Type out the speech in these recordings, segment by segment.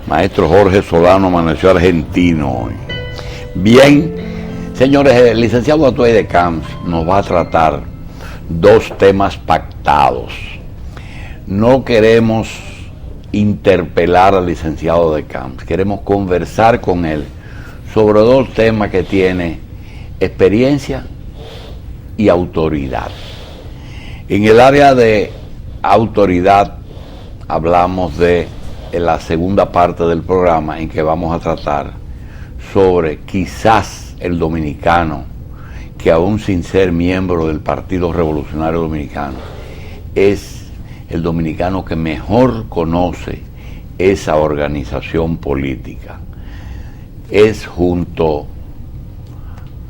Maestro Jorge Solano amaneció argentino hoy. Bien, señores, el licenciado Atuey de Camps nos va a tratar dos temas pactados. No queremos interpelar al licenciado de Camps, queremos conversar con él sobre dos temas que tiene experiencia y autoridad. En el área de autoridad hablamos de en la segunda parte del programa en que vamos a tratar sobre quizás el dominicano que aún sin ser miembro del Partido Revolucionario Dominicano es el dominicano que mejor conoce esa organización política. Es junto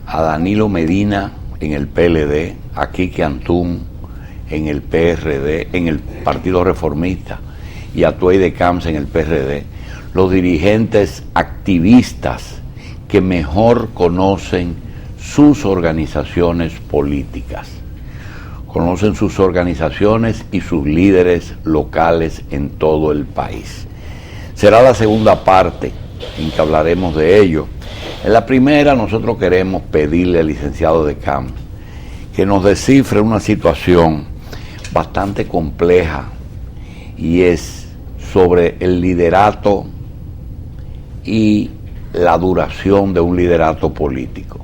a Danilo Medina en el PLD, a Quique Antún en el PRD, en el Partido Reformista, y Atuey de Camps en el PRD, los dirigentes activistas que mejor conocen sus organizaciones políticas, conocen sus organizaciones y sus líderes locales en todo el país. Será la segunda parte en que hablaremos de ello. En la primera nosotros queremos pedirle al licenciado de Camps que nos descifre una situación bastante compleja, y es sobre el liderato y la duración de un liderato político.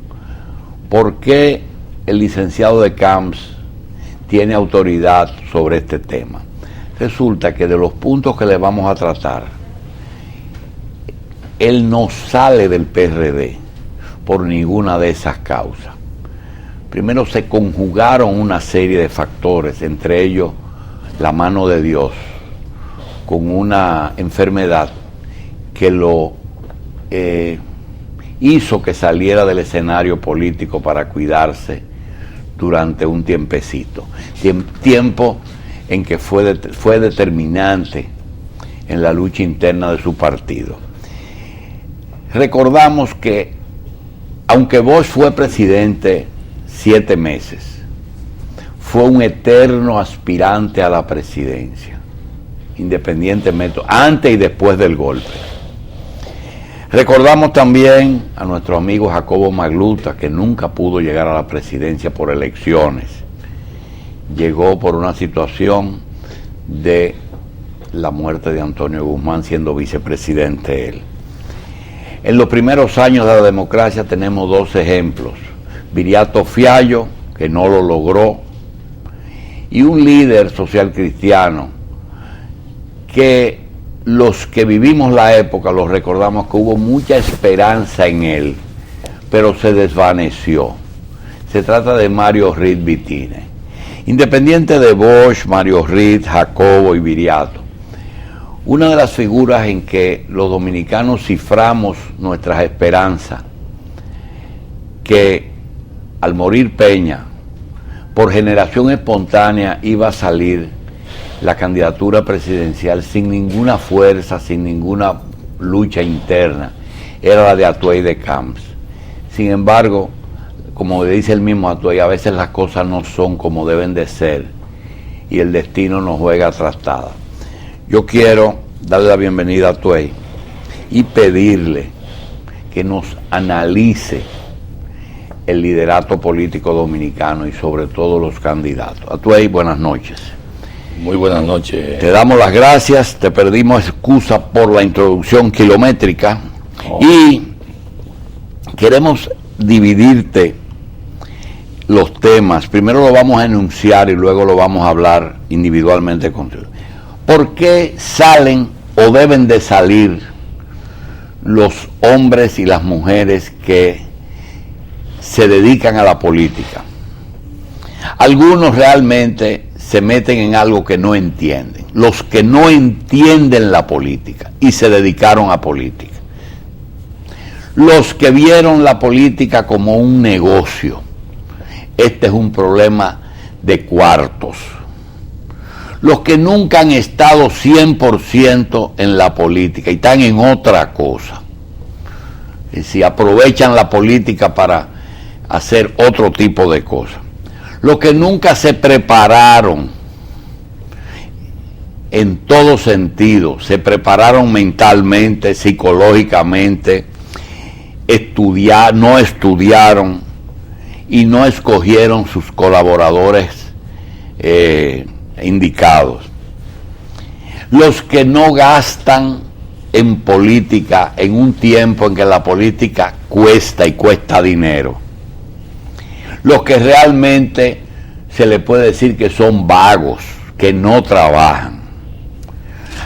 ¿Por qué el licenciado de Camps tiene autoridad sobre este tema? Resulta que de los puntos que le vamos a tratar, él no sale del PRD por ninguna de esas causas. Primero, se conjugaron una serie de factores, entre ellos la mano de Dios, con una enfermedad que lo hizo que saliera del escenario político para cuidarse durante un tiempecito, tiempo en que fue determinante en la lucha interna de su partido. Recordamos que aunque Bosch fue presidente 7 meses, fue un eterno aspirante a la presidencia, independientemente, antes y después del golpe. Recordamos también a nuestro amigo Jacobo Magluta, que nunca pudo llegar a la presidencia por elecciones. Llegó por una situación de la muerte de Antonio Guzmán, siendo vicepresidente él. En los primeros años de la democracia tenemos dos ejemplos: Viriato Fiallo, que no lo logró, y un líder social cristiano que los que vivimos la época los recordamos que hubo mucha esperanza en él, pero se desvaneció. Se trata de Mario Reid Vitine. Independiente de Bosch, Mario Reid, Jacobo y Viriato, una de las figuras en que los dominicanos ciframos nuestras esperanzas, que al morir Peña, por generación espontánea iba a salir la candidatura presidencial sin ninguna fuerza, sin ninguna lucha interna, era la de Atuey de Camps. Sin embargo, como dice el mismo Atuey, a veces las cosas no son como deben de ser y el destino nos juega trastada. Yo quiero darle la bienvenida a Atuey y pedirle que nos analice el liderato político dominicano y sobre todo los candidatos. Atuey, buenas noches. Muy buenas noches. Te damos las gracias, te pedimos excusa por la introducción kilométrica y queremos dividirte los temas. Primero lo vamos a enunciar y luego lo vamos a hablar individualmente contigo. ¿Por qué salen o deben de salir los hombres y las mujeres que se dedican a la política? Algunos realmente se meten en algo que no entienden. Los que no entienden la política y se dedicaron a política. Los que vieron la política como un negocio. Este es un problema de cuartos. Los que nunca han estado 100% en la política y están en otra cosa. Es decir, aprovechan la política para hacer otro tipo de cosas. Los que nunca se prepararon en todo sentido, se prepararon mentalmente, psicológicamente, no estudiaron y no escogieron sus colaboradores indicados. Los que no gastan en política en un tiempo en que la política cuesta y cuesta dinero. Los que realmente se le puede decir que son vagos, que no trabajan.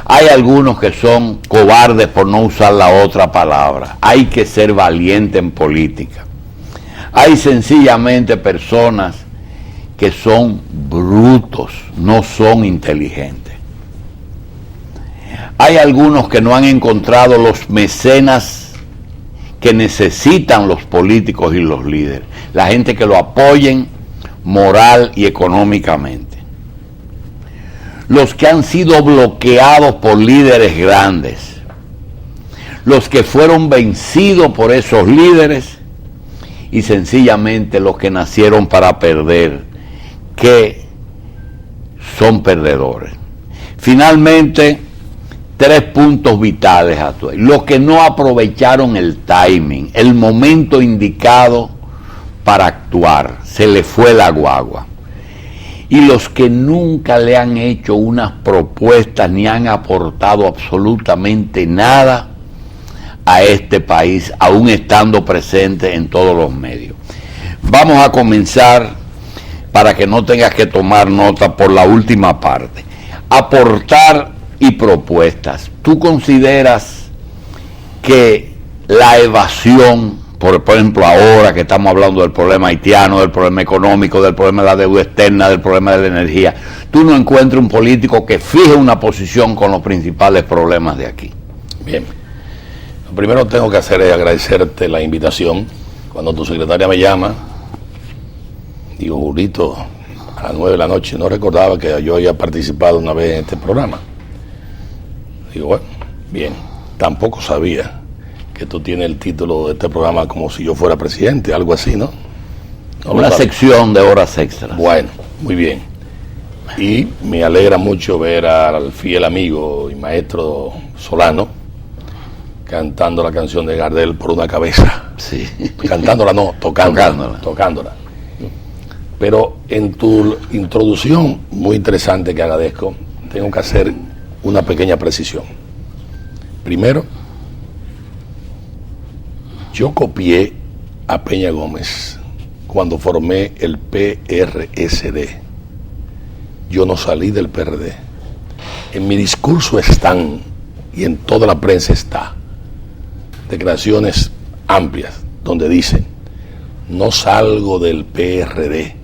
Hay algunos que son cobardes por no usar la otra palabra. Hay que ser valiente en política. Hay sencillamente personas que son brutos, no son inteligentes. Hay algunos que no han encontrado los mecenas que necesitan los políticos y los líderes. La gente que lo apoyen moral y económicamente. Los que han sido bloqueados por líderes grandes, los que fueron vencidos por esos líderes y sencillamente los que nacieron para perder, que son perdedores. Finalmente, 3 puntos vitales actuales. Los que no aprovecharon el timing, el momento indicado para actuar, se le fue la guagua. Y los que nunca le han hecho unas propuestas ni han aportado absolutamente nada a este país, aún estando presentes en todos los medios. Vamos a comenzar, para que no tengas que tomar nota, por la última parte. Aportar y propuestas. ¿Tú consideras que la evasión, por ejemplo ahora que estamos hablando del problema haitiano, del problema económico, del problema de la deuda externa, del problema de la energía, tú no encuentras un político que fije una posición con los principales problemas de aquí? Bien, lo primero que tengo que hacer es agradecerte la invitación. Cuando tu secretaria me llama, digo, Julito, a las 9 de la noche, no recordaba que yo había participado una vez en este programa. Digo, bueno, bien, tampoco sabía que tú tienes el título de este programa como si yo fuera presidente, algo así, ¿no? Una sección de horas extras. Bueno, muy bien. Y me alegra mucho ver al fiel amigo y maestro Solano cantando la canción de Gardel, Por una cabeza. Sí. Cantándola no, tocándola. Pero en tu introducción, muy interesante, que agradezco, tengo que hacer una pequeña precisión. Primero, yo copié a Peña Gómez cuando formé el PRSD. Yo no salí del PRD. En mi discurso están, y en toda la prensa está, declaraciones amplias donde dicen: no salgo del PRD,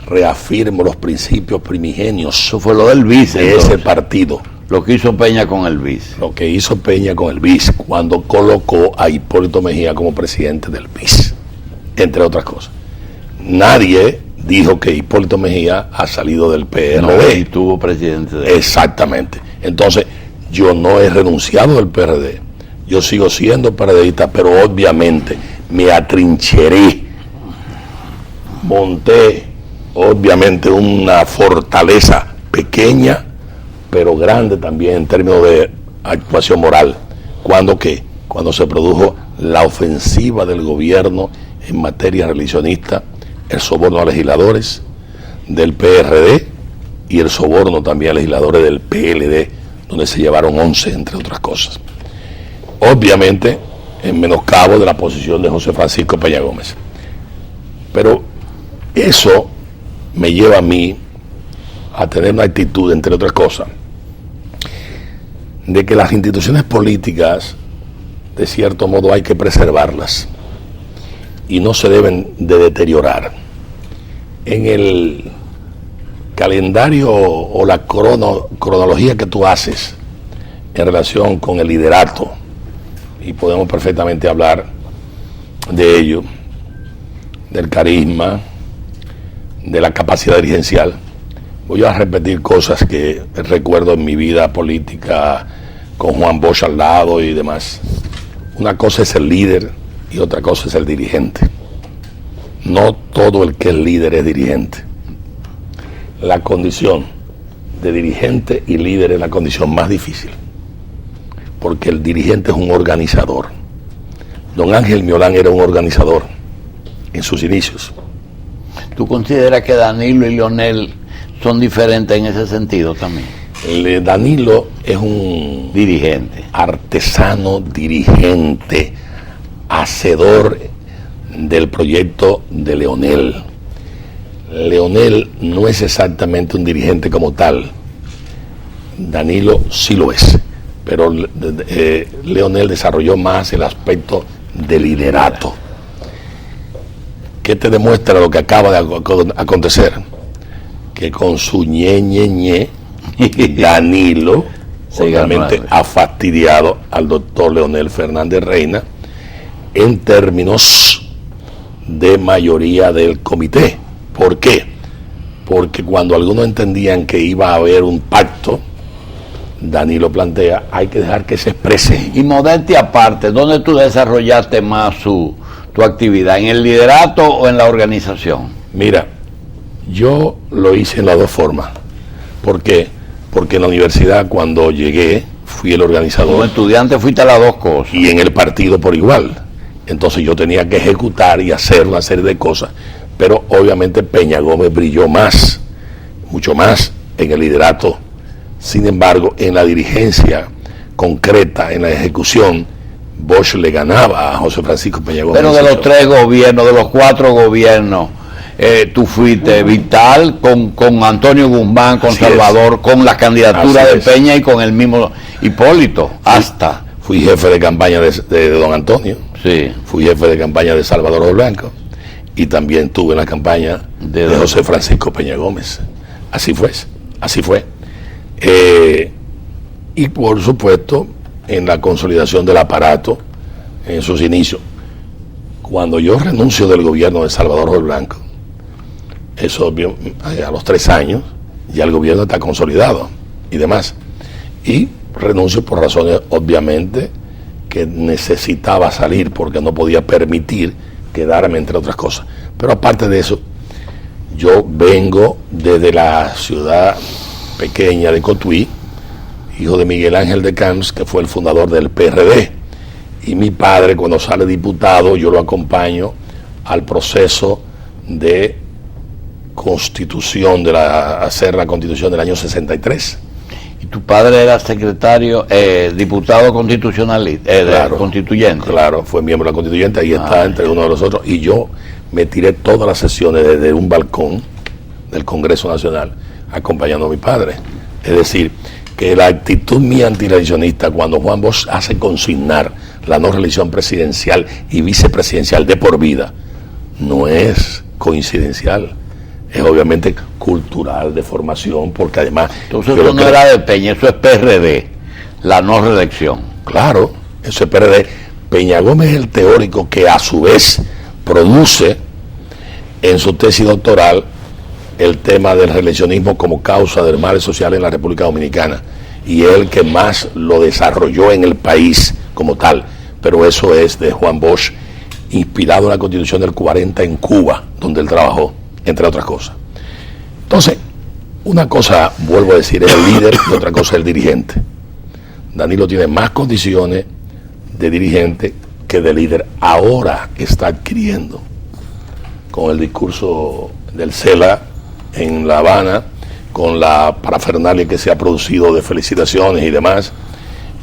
reafirmo los principios primigenios. Eso fue lo del BIS de ese partido. Lo que hizo Peña con el BIS. Lo que hizo Peña con el BIS cuando colocó a Hipólito Mejía como presidente del BIS, entre otras cosas. Nadie dijo que Hipólito Mejía ha salido del PRD. No, y tuvo presidente de él. Exactamente. Entonces, yo no he renunciado del PRD. Yo sigo siendo PRDista, pero obviamente me atrincheré. Monté, obviamente, una fortaleza pequeña, pero grande también en términos de actuación moral. ¿Cuándo qué? Cuando se produjo la ofensiva del gobierno en materia reeleccionista, el soborno a legisladores del PRD y el soborno también a legisladores del PLD, donde se llevaron 11, entre otras cosas. Obviamente, en menoscabo de la posición de José Francisco Peña Gómez. Pero eso me lleva a mí a tener una actitud, entre otras cosas, de que las instituciones políticas, de cierto modo, hay que preservarlas y no se deben de deteriorar. En el calendario o la cronología que tú haces en relación con el liderato, y podemos perfectamente hablar de ello, del carisma, de la capacidad dirigencial. Voy a repetir cosas que recuerdo en mi vida política con Juan Bosch al lado y demás. Una cosa es el líder y otra cosa es el dirigente. No todo el que es líder es dirigente. La condición de dirigente y líder es la condición más difícil, porque el dirigente es un organizador. Don Ángel Miolán era un organizador en sus inicios. ¿Tú consideras que Danilo y Leonel son diferentes en ese sentido también? Danilo es un dirigente, artesano, dirigente, hacedor del proyecto de Leonel. Leonel no es exactamente un dirigente como tal. Danilo sí lo es, pero Leonel desarrolló más el aspecto de liderato. ¿Qué te demuestra lo que acaba de acontecer? Que con su ñe, Danilo obviamente ha fastidiado al doctor Leonel Fernández Reina en términos de mayoría del comité. ¿Por qué? Porque cuando algunos entendían que iba a haber un pacto, Danilo plantea, hay que dejar que se exprese. Y modestia aparte, ¿dónde tú desarrollaste más tu actividad? ¿En el liderato o en la organización? Mira, yo lo hice en las dos formas. ¿Por qué? Porque en la universidad, cuando llegué, fui el organizador. Como estudiante fuiste a las dos cosas. Y en el partido por igual. Entonces yo tenía que ejecutar y hacer una serie de cosas. Pero obviamente Peña Gómez brilló más, mucho más en el liderato. Sin embargo, en la dirigencia concreta, en la ejecución, Bosch le ganaba a José Francisco Peña Gómez. Pero de los 3 gobiernos, de los 4 gobiernos, tú fuiste vital con Antonio Guzmán, con Salvador, con la candidatura de Peña y con el mismo Hipólito, hasta. Fui jefe de campaña de don Antonio, sí. Fui jefe de campaña de Salvador Ojo Blanco y también tuve en la campaña de José Francisco Peña Gómez. Así fue. Y por supuesto, en la consolidación del aparato, en sus inicios. Cuando yo renuncio del gobierno de Salvador Ojo Blanco, eso a los 3 años, ya el gobierno está consolidado y demás. Y renuncio por razones, obviamente, que necesitaba salir porque no podía permitir quedarme, entre otras cosas. Pero aparte de eso, yo vengo desde la ciudad pequeña de Cotuí, hijo de Miguel Ángel de Camps, que fue el fundador del PRD. Y mi padre, cuando sale diputado, yo lo acompaño al proceso de constitución, hacer la constitución del año 63. ¿Y tu padre era secretario, diputado constitucional, claro, constituyente? Claro, fue miembro de la constituyente, ahí está entre uno de los otros. Y yo me tiré todas las sesiones desde un balcón del Congreso Nacional, acompañando a mi padre. Es decir, que la actitud mía antireeleccionista, cuando Juan Bosch hace consignar la no reelección presidencial y vicepresidencial de por vida, no es coincidencial, es obviamente cultural, de formación, porque además... Entonces eso no era de Peña, eso es PRD, la no reelección. Claro, eso es PRD. Peña Gómez es el teórico que a su vez produce en su tesis doctoral el tema del reeleccionismo como causa de males sociales en la República Dominicana, y es el que más lo desarrolló en el país como tal. Pero eso es de Juan Bosch, inspirado en la Constitución del 40 en Cuba, donde él trabajó, entre otras cosas. Entonces, una cosa, vuelvo a decir, es el líder y otra cosa es el dirigente. Danilo tiene más condiciones de dirigente que de líder. Ahora está adquiriendo, con el discurso del CELA en La Habana, con la parafernalia que se ha producido de felicitaciones y demás,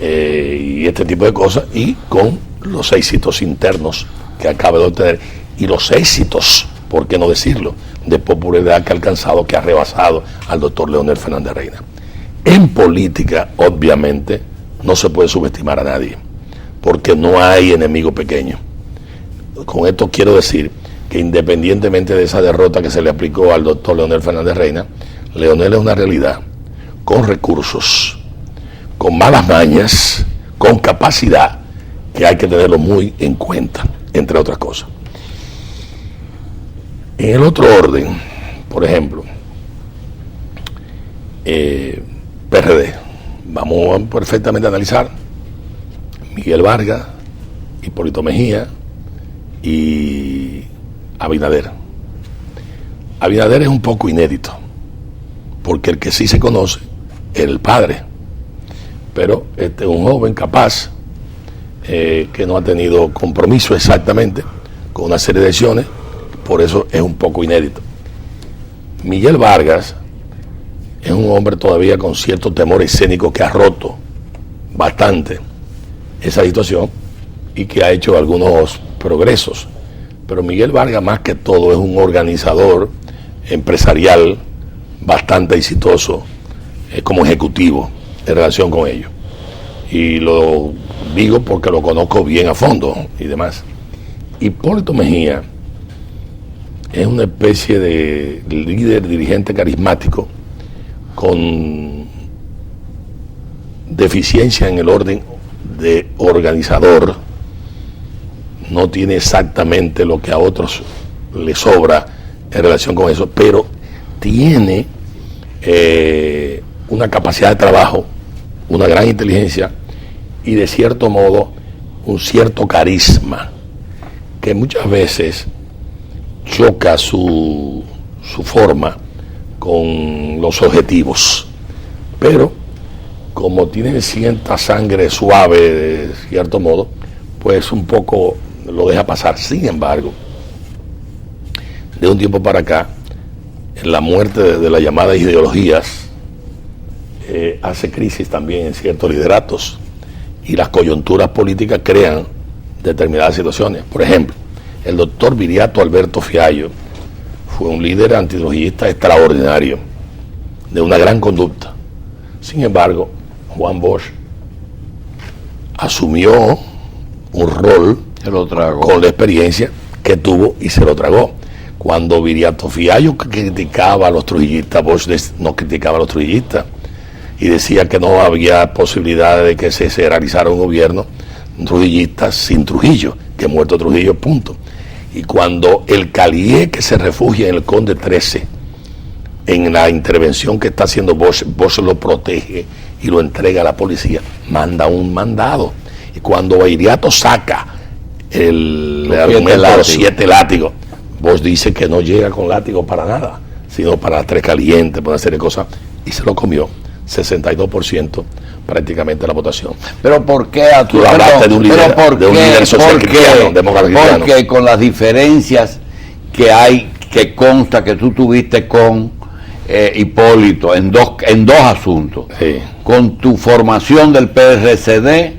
y este tipo de cosas, y con los éxitos internos que acaba de obtener, y los éxitos, por qué no decirlo, de popularidad que ha alcanzado, que ha rebasado al doctor Leonel Fernández Reina. En política, obviamente, no se puede subestimar a nadie, porque no hay enemigo pequeño. Con esto quiero decir que independientemente de esa derrota que se le aplicó al doctor Leonel Fernández Reina, Leonel es una realidad, con recursos, con malas mañas, con capacidad, que hay que tenerlo muy en cuenta, entre otras cosas. En el otro orden, por ejemplo, PRD, vamos perfectamente a analizar Miguel Vargas, Hipólito Mejía y Abinader. Abinader es un poco inédito, porque el que sí se conoce el padre. Pero este es un joven capaz, que no ha tenido compromiso exactamente con una serie de acciones, por eso es un poco inédito. Miguel Vargas es un hombre todavía con cierto temor escénico que ha roto bastante esa situación y que ha hecho algunos progresos. Pero Miguel Vargas, más que todo, es un organizador empresarial bastante exitoso como ejecutivo en relación con ello. Y lo digo porque lo conozco bien a fondo y demás. Hipólito Mejía es una especie de líder, dirigente carismático con deficiencia en el orden de organizador. No tiene exactamente lo que a otros le sobra en relación con eso, pero tiene una capacidad de trabajo, una gran inteligencia y de cierto modo un cierto carisma que muchas veces choca su forma con los objetivos, pero como tiene cierta sangre suave de cierto modo, pues un poco lo deja pasar. Sin embargo, de un tiempo para acá, la muerte de las llamadas ideologías hace crisis también en ciertos lideratos y las coyunturas políticas crean determinadas situaciones. Por ejemplo, el doctor Viriato Alberto Fiallo fue un líder antitrujillista extraordinario, de una gran conducta. Sin embargo, Juan Bosch asumió un rol con la experiencia que tuvo y se lo tragó. Cuando Viriato Fiallo criticaba a los trujillistas, Bosch no criticaba a los trujillistas y decía que no había posibilidad de que se realizara un gobierno trujillista sin Trujillo, que muerto Trujillo, punto. Y cuando el Calié que se refugia en el Conde 13, en la intervención que está haciendo Bosch, Bosch lo protege y lo entrega a la policía, manda un mandado. Y cuando Viriato saca el argumento de los 7 látigos, Bosch dice que no llega con látigo para nada, sino para las 3 calientes, para una serie de cosas, y se lo comió. 62% prácticamente la votación. Pero ¿por qué tú hablaste de un líder social cristiano, demócrata cristiano? Porque con las diferencias que hay, que consta que tú tuviste con Hipólito en dos asuntos, sí, con tu formación del PRCD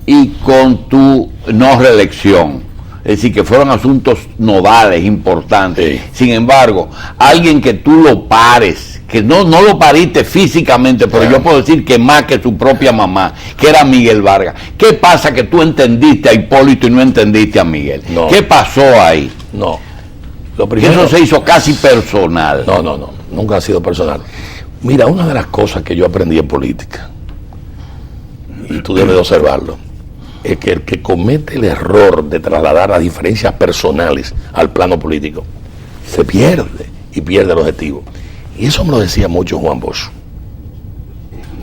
y con tu no reelección. Es decir, que fueron asuntos nodales, importantes. Sí. Sin embargo, alguien que tú lo pares, que no lo pariste físicamente, pero yo puedo decir que más que su propia mamá, que era Miguel Vargas. ¿Qué pasa que tú entendiste a Hipólito y no entendiste a Miguel? No. ¿Qué pasó ahí? No. Lo primero, eso se hizo casi personal. No, nunca ha sido personal. Mira, una de las cosas que yo aprendí en política, y tú debes de observarlo, es que el que comete el error de trasladar las diferencias personales al plano político, se pierde y pierde el objetivo. Y eso me lo decía mucho Juan Bosch.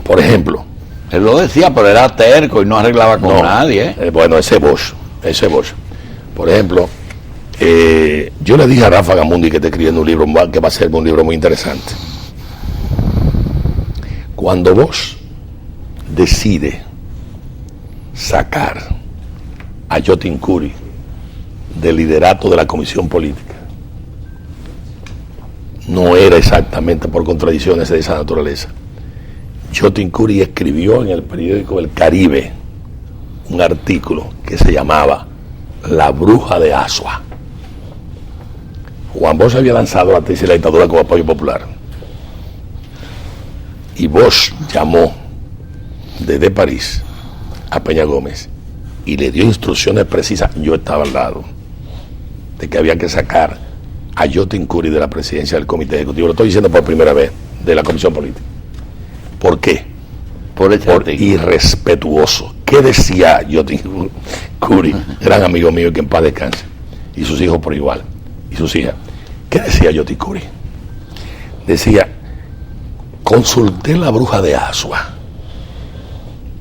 Por ejemplo, él lo decía, pero era terco y no arreglaba con nadie. Bueno, ese Bosch. Por ejemplo, yo le dije a Rafa Gamundi que está escribiendo un libro que va a ser un libro muy interesante. Cuando Bosch decide sacar a Yotin Curi del liderato de la comisión política, no era exactamente por contradicciones de esa naturaleza. Yotin Curi escribió en el periódico El Caribe un artículo que se llamaba La Bruja de Asua. Juan Bosch había lanzado la tesis de la dictadura como apoyo popular y Bosch llamó desde París a Peña Gómez y le dio instrucciones precisas. Yo estaba al lado de que había que sacar a Yotin Curi de la presidencia del comité ejecutivo. Lo estoy diciendo por primera vez, de la comisión política. ¿Por qué? Por irrespetuoso. ¿Qué decía Yotin Curi, gran amigo mío y que en paz descanse, y sus hijos por igual, y sus hijas? ¿Qué decía Yotin Curi? Decía: consulté la bruja de Asua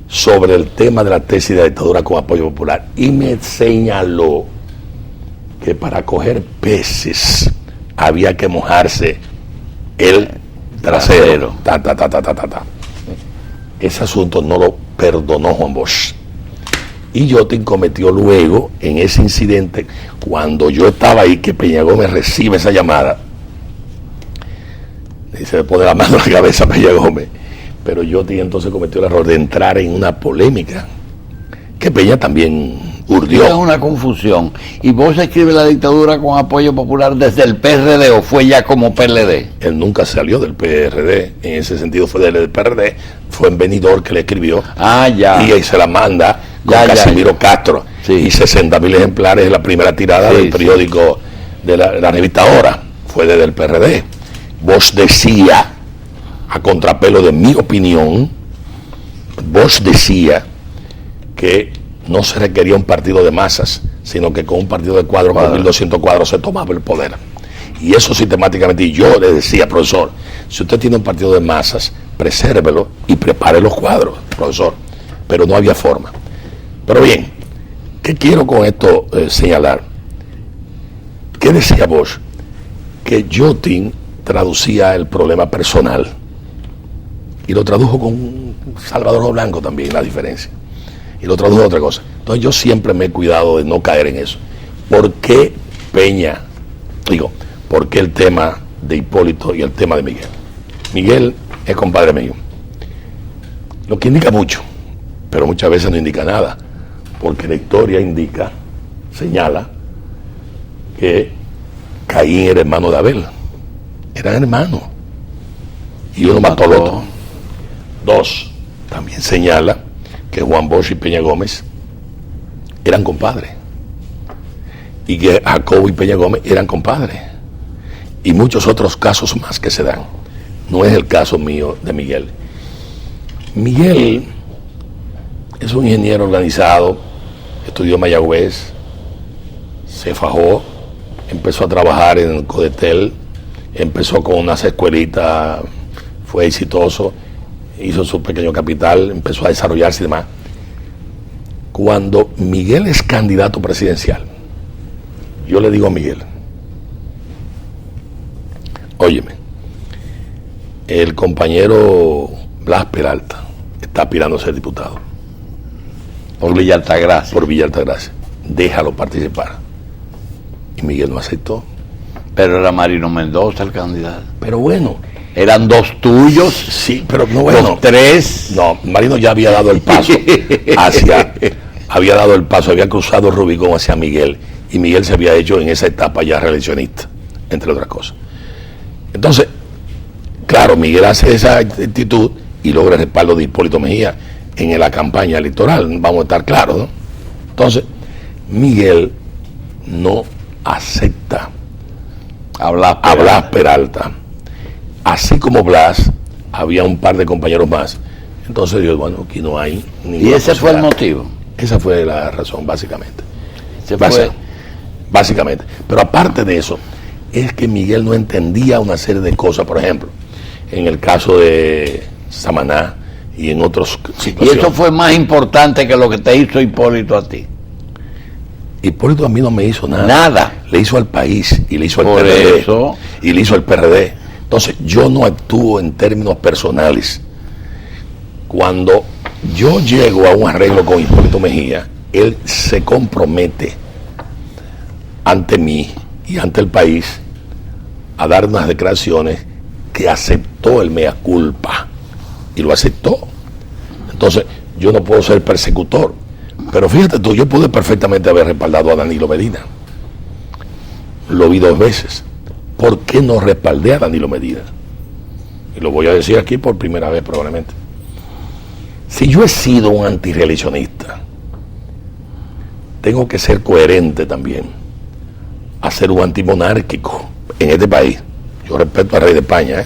sobre el tema de la tesis de la dictadura con apoyo popular y me señaló que para coger peces había que mojarse el trasero. ese asunto no lo perdonó Juan Bosch. Y Yotting cometió luego, en ese incidente, cuando yo estaba ahí, que Peña Gómez recibe esa llamada, y se le pone la mano en la cabeza a Peña Gómez, pero Yotting entonces cometió el error de entrar en una polémica, que Peña también urdió. Es una confusión. ¿Y vos escribe la dictadura con apoyo popular desde el PRD o fue ya como PLD? Él nunca salió del PRD, en ese sentido fue del PRD, fue en Benidorm que le escribió, ya. y ahí se la manda con Casimiro Castro, sí. Y 60.000 ejemplares de la primera tirada del periódico de la revista Hora, fue desde el PRD. Bosch decía, a contrapelo de mi opinión, Bosch decía que no se requería un partido de masas, sino que con un partido de cuadros, con 1.200 cuadros, se tomaba el poder. Y eso sistemáticamente, y yo le decía, profesor, si usted tiene un partido de masas, presérvelo y prepare los cuadros, profesor. Pero no había forma. Pero bien, ¿qué quiero con esto señalar? ¿Qué decía Bosch? Que Yotting traducía el problema personal y lo tradujo con Salvador Blanco también, la diferencia, y lo tradujo a otra cosa. Entonces yo siempre me he cuidado de no caer en eso. ¿Por qué Peña? ¿Por qué el tema de Hipólito y el tema de Miguel? Miguel es compadre mío, lo que indica mucho, pero muchas veces no indica nada, porque la historia señala que Caín era hermano de Abel. Eran hermanos. Y uno mató al otro. 2, también señala que Juan Bosch y Peña Gómez eran compadres. Y que Jacobo y Peña Gómez eran compadres. Y muchos otros casos más que se dan. No es el caso mío de Miguel. Miguel es un ingeniero organizado, estudió en Mayagüez, se fajó, empezó a trabajar en el Codetel, empezó con unas escuelitas, fue exitoso, hizo su pequeño capital, empezó a desarrollarse y demás. Cuando Miguel es candidato presidencial, yo le digo a Miguel, óyeme, el compañero Blas Peralta está aspirando a ser diputado. Por Villa Altagracia. Por Villa Altagracia. Déjalo participar. Y Miguel no aceptó. Pero era Marino Mendoza el candidato. Pero bueno. Eran 2 tuyos. Sí, pero no bueno. Los 3. No, Marino ya había dado el paso había cruzado el Rubicón hacia Miguel. Y Miguel se había hecho en esa etapa ya reeleccionista, entre otras cosas. Entonces, claro, Miguel hace esa actitud y logra el respaldo de Hipólito Mejía en la campaña electoral, vamos a estar claros, ¿no? Entonces, Miguel no acepta a Blas Peralta. Así como Blas, había un par de compañeros más. Entonces yo, bueno, aquí no hay ninguna. ¿Y ese fue el motivo? Esa fue la razón, básicamente. Fue... Básicamente. Pero aparte de eso, es que Miguel no entendía una serie de cosas. Por ejemplo, en el caso de Samaná y en otros situaciones. Y eso fue más importante que lo que te hizo Hipólito a ti. Hipólito a mí no me hizo nada. Nada. Le hizo al país y le hizo al Por PRD. eso. Y le hizo al PRD. Entonces, yo no actúo en términos personales. Cuando yo llego a un arreglo con Hipólito Mejía, él se compromete ante mí y ante el país a dar unas declaraciones que aceptó el mea culpa. Y lo aceptó. Entonces, yo no puedo ser persecutor. Pero fíjate tú, yo pude perfectamente haber respaldado a Danilo Medina. Lo vi 2 veces. ¿Por qué no respaldé a Danilo Medina? Y lo voy a decir aquí por primera vez probablemente. Si yo he sido un antirreeleccionista, tengo que ser coherente también a ser un antimonárquico en este país. Yo respeto al rey de España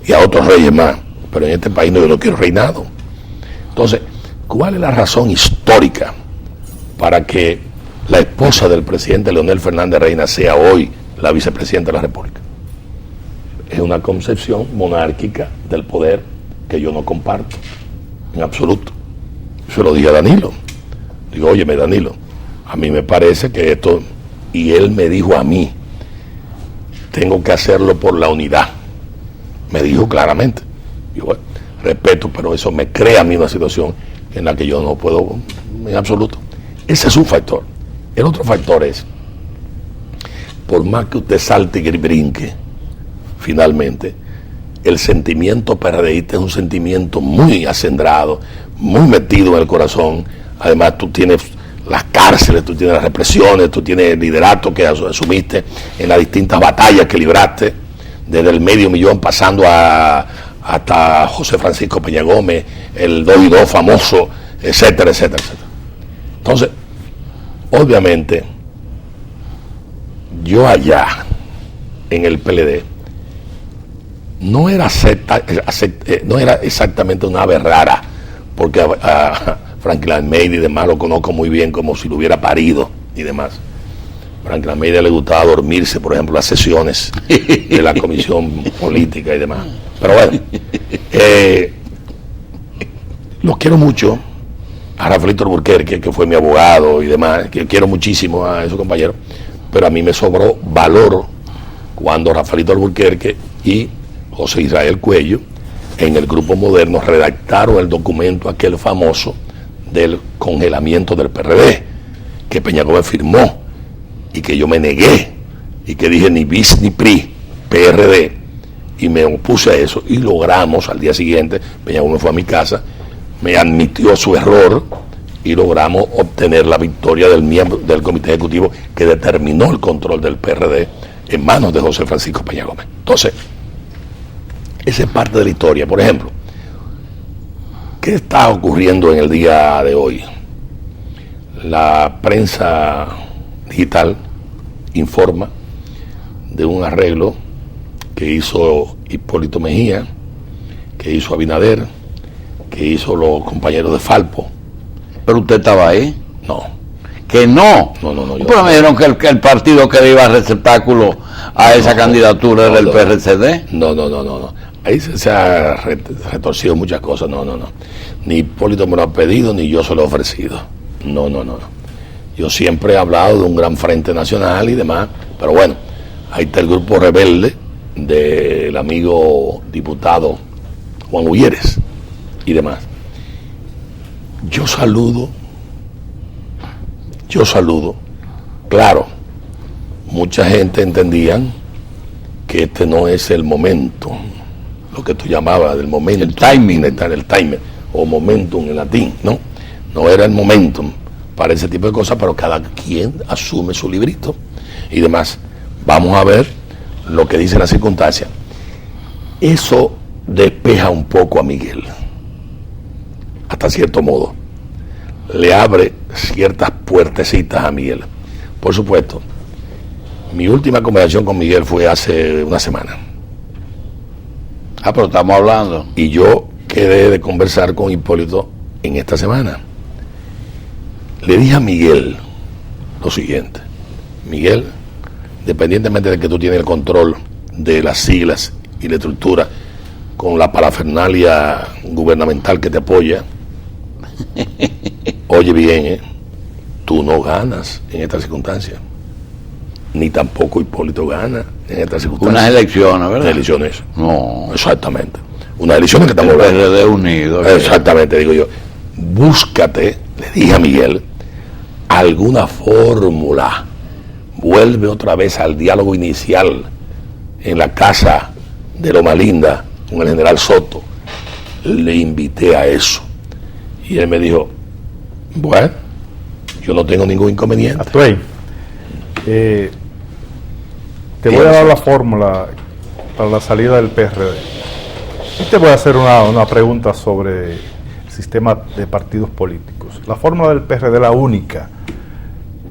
y a otros reyes más, pero en este país yo no quiero reinado. Entonces, ¿cuál es la razón histórica para que la esposa del presidente Leonel Fernández Reina sea hoy la vicepresidenta de la República? Es una concepción monárquica del poder que yo no comparto en absoluto. Se lo dije a Danilo. Digo, óyeme Danilo, a mí me parece que esto, y él me dijo a mí, tengo que hacerlo por la unidad. Me dijo claramente. Y bueno, respeto, pero eso me crea a mí una situación en la que yo no puedo en absoluto. Ese es un factor. El otro factor es, por más que usted salte y brinque, finalmente, el sentimiento PRDista es un sentimiento muy acendrado, muy metido en el corazón. Además, tú tienes las cárceles, tú tienes las represiones, tú tienes el liderato que asumiste en las distintas batallas que libraste, desde el 500,000 pasando hasta José Francisco Peña Gómez, el 2 y 2 famoso, etcétera, etcétera, etcétera. Entonces, obviamente, yo allá, en el PLD, no era exactamente una ave rara, porque a Franklin Almeida y demás lo conozco muy bien, como si lo hubiera parido y demás. Franklin Almeida le gustaba dormirse, por ejemplo, las sesiones de la comisión política y demás. Pero bueno, lo quiero mucho a Rafaelito Alburquerque, que fue mi abogado y demás, que quiero muchísimo a esos compañeros, pero a mí me sobró valor cuando Rafaelito Alburquerque y José Israel Cuello, en el Grupo Moderno, redactaron el documento aquel famoso del congelamiento del PRD, que Peña Gómez firmó, y que yo me negué, y que dije ni bis ni PRI, PRD, y me opuse a eso, y logramos al día siguiente, Peña Gómez fue a mi casa, me admitió su error, y logramos obtener la victoria del miembro del comité ejecutivo que determinó el control del PRD en manos de José Francisco Peña Gómez. Entonces, esa es parte de la historia. Por ejemplo, ¿qué está ocurriendo en el día de hoy? La prensa digital informa de un arreglo que hizo Hipólito Mejía, que hizo Abinader, que hizo los compañeros de Falpo. ¿Pero usted estaba ahí? No. ¿Que no? No. Pero me dijeron que el partido que le iba a receptáculo a esa candidatura era el PRCD. No. Ahí se ha retorcido muchas cosas. No. Ni Hipólito me lo ha pedido, ni yo se lo he ofrecido. No. Yo siempre he hablado de un gran frente nacional y demás, pero bueno, ahí está el grupo rebelde del amigo diputado Juan Ulleres y demás. Yo saludo, claro, mucha gente entendían que este no es el momento, lo que tú llamabas del momento, el timing, o momentum en latín, no era el momentum para ese tipo de cosas, pero cada quien asume su librito y demás. Vamos a ver lo que dice la circunstancia. Eso despeja un poco a Miguel, hasta cierto modo, le abre ciertas puertecitas a Miguel. Por supuesto, mi última conversación con Miguel fue hace una semana. Pero estamos hablando. Y yo quedé de conversar con Hipólito en esta semana. Le dije a Miguel lo siguiente: Miguel, independientemente de que tú tienes el control de las siglas y la estructura con la parafernalia gubernamental que te apoya, oye bien, tú no ganas en esta circunstancia, ni tampoco Hipólito gana en esta circunstancia. Unas elecciones, ¿verdad? Elecciones. No. Exactamente. Unas elecciones que estamos hablando. PRD unido. Exactamente, digo yo. Búscate, le dije a Miguel, alguna fórmula. Vuelve otra vez al diálogo inicial en la casa de Loma Linda con el general Soto. Le invité a eso. Y él me dijo, bueno, yo no tengo ningún inconveniente. Atuey, te voy a dar la fórmula para la salida del PRD. Y te voy a hacer una pregunta sobre el sistema de partidos políticos. La fórmula del PRD, la única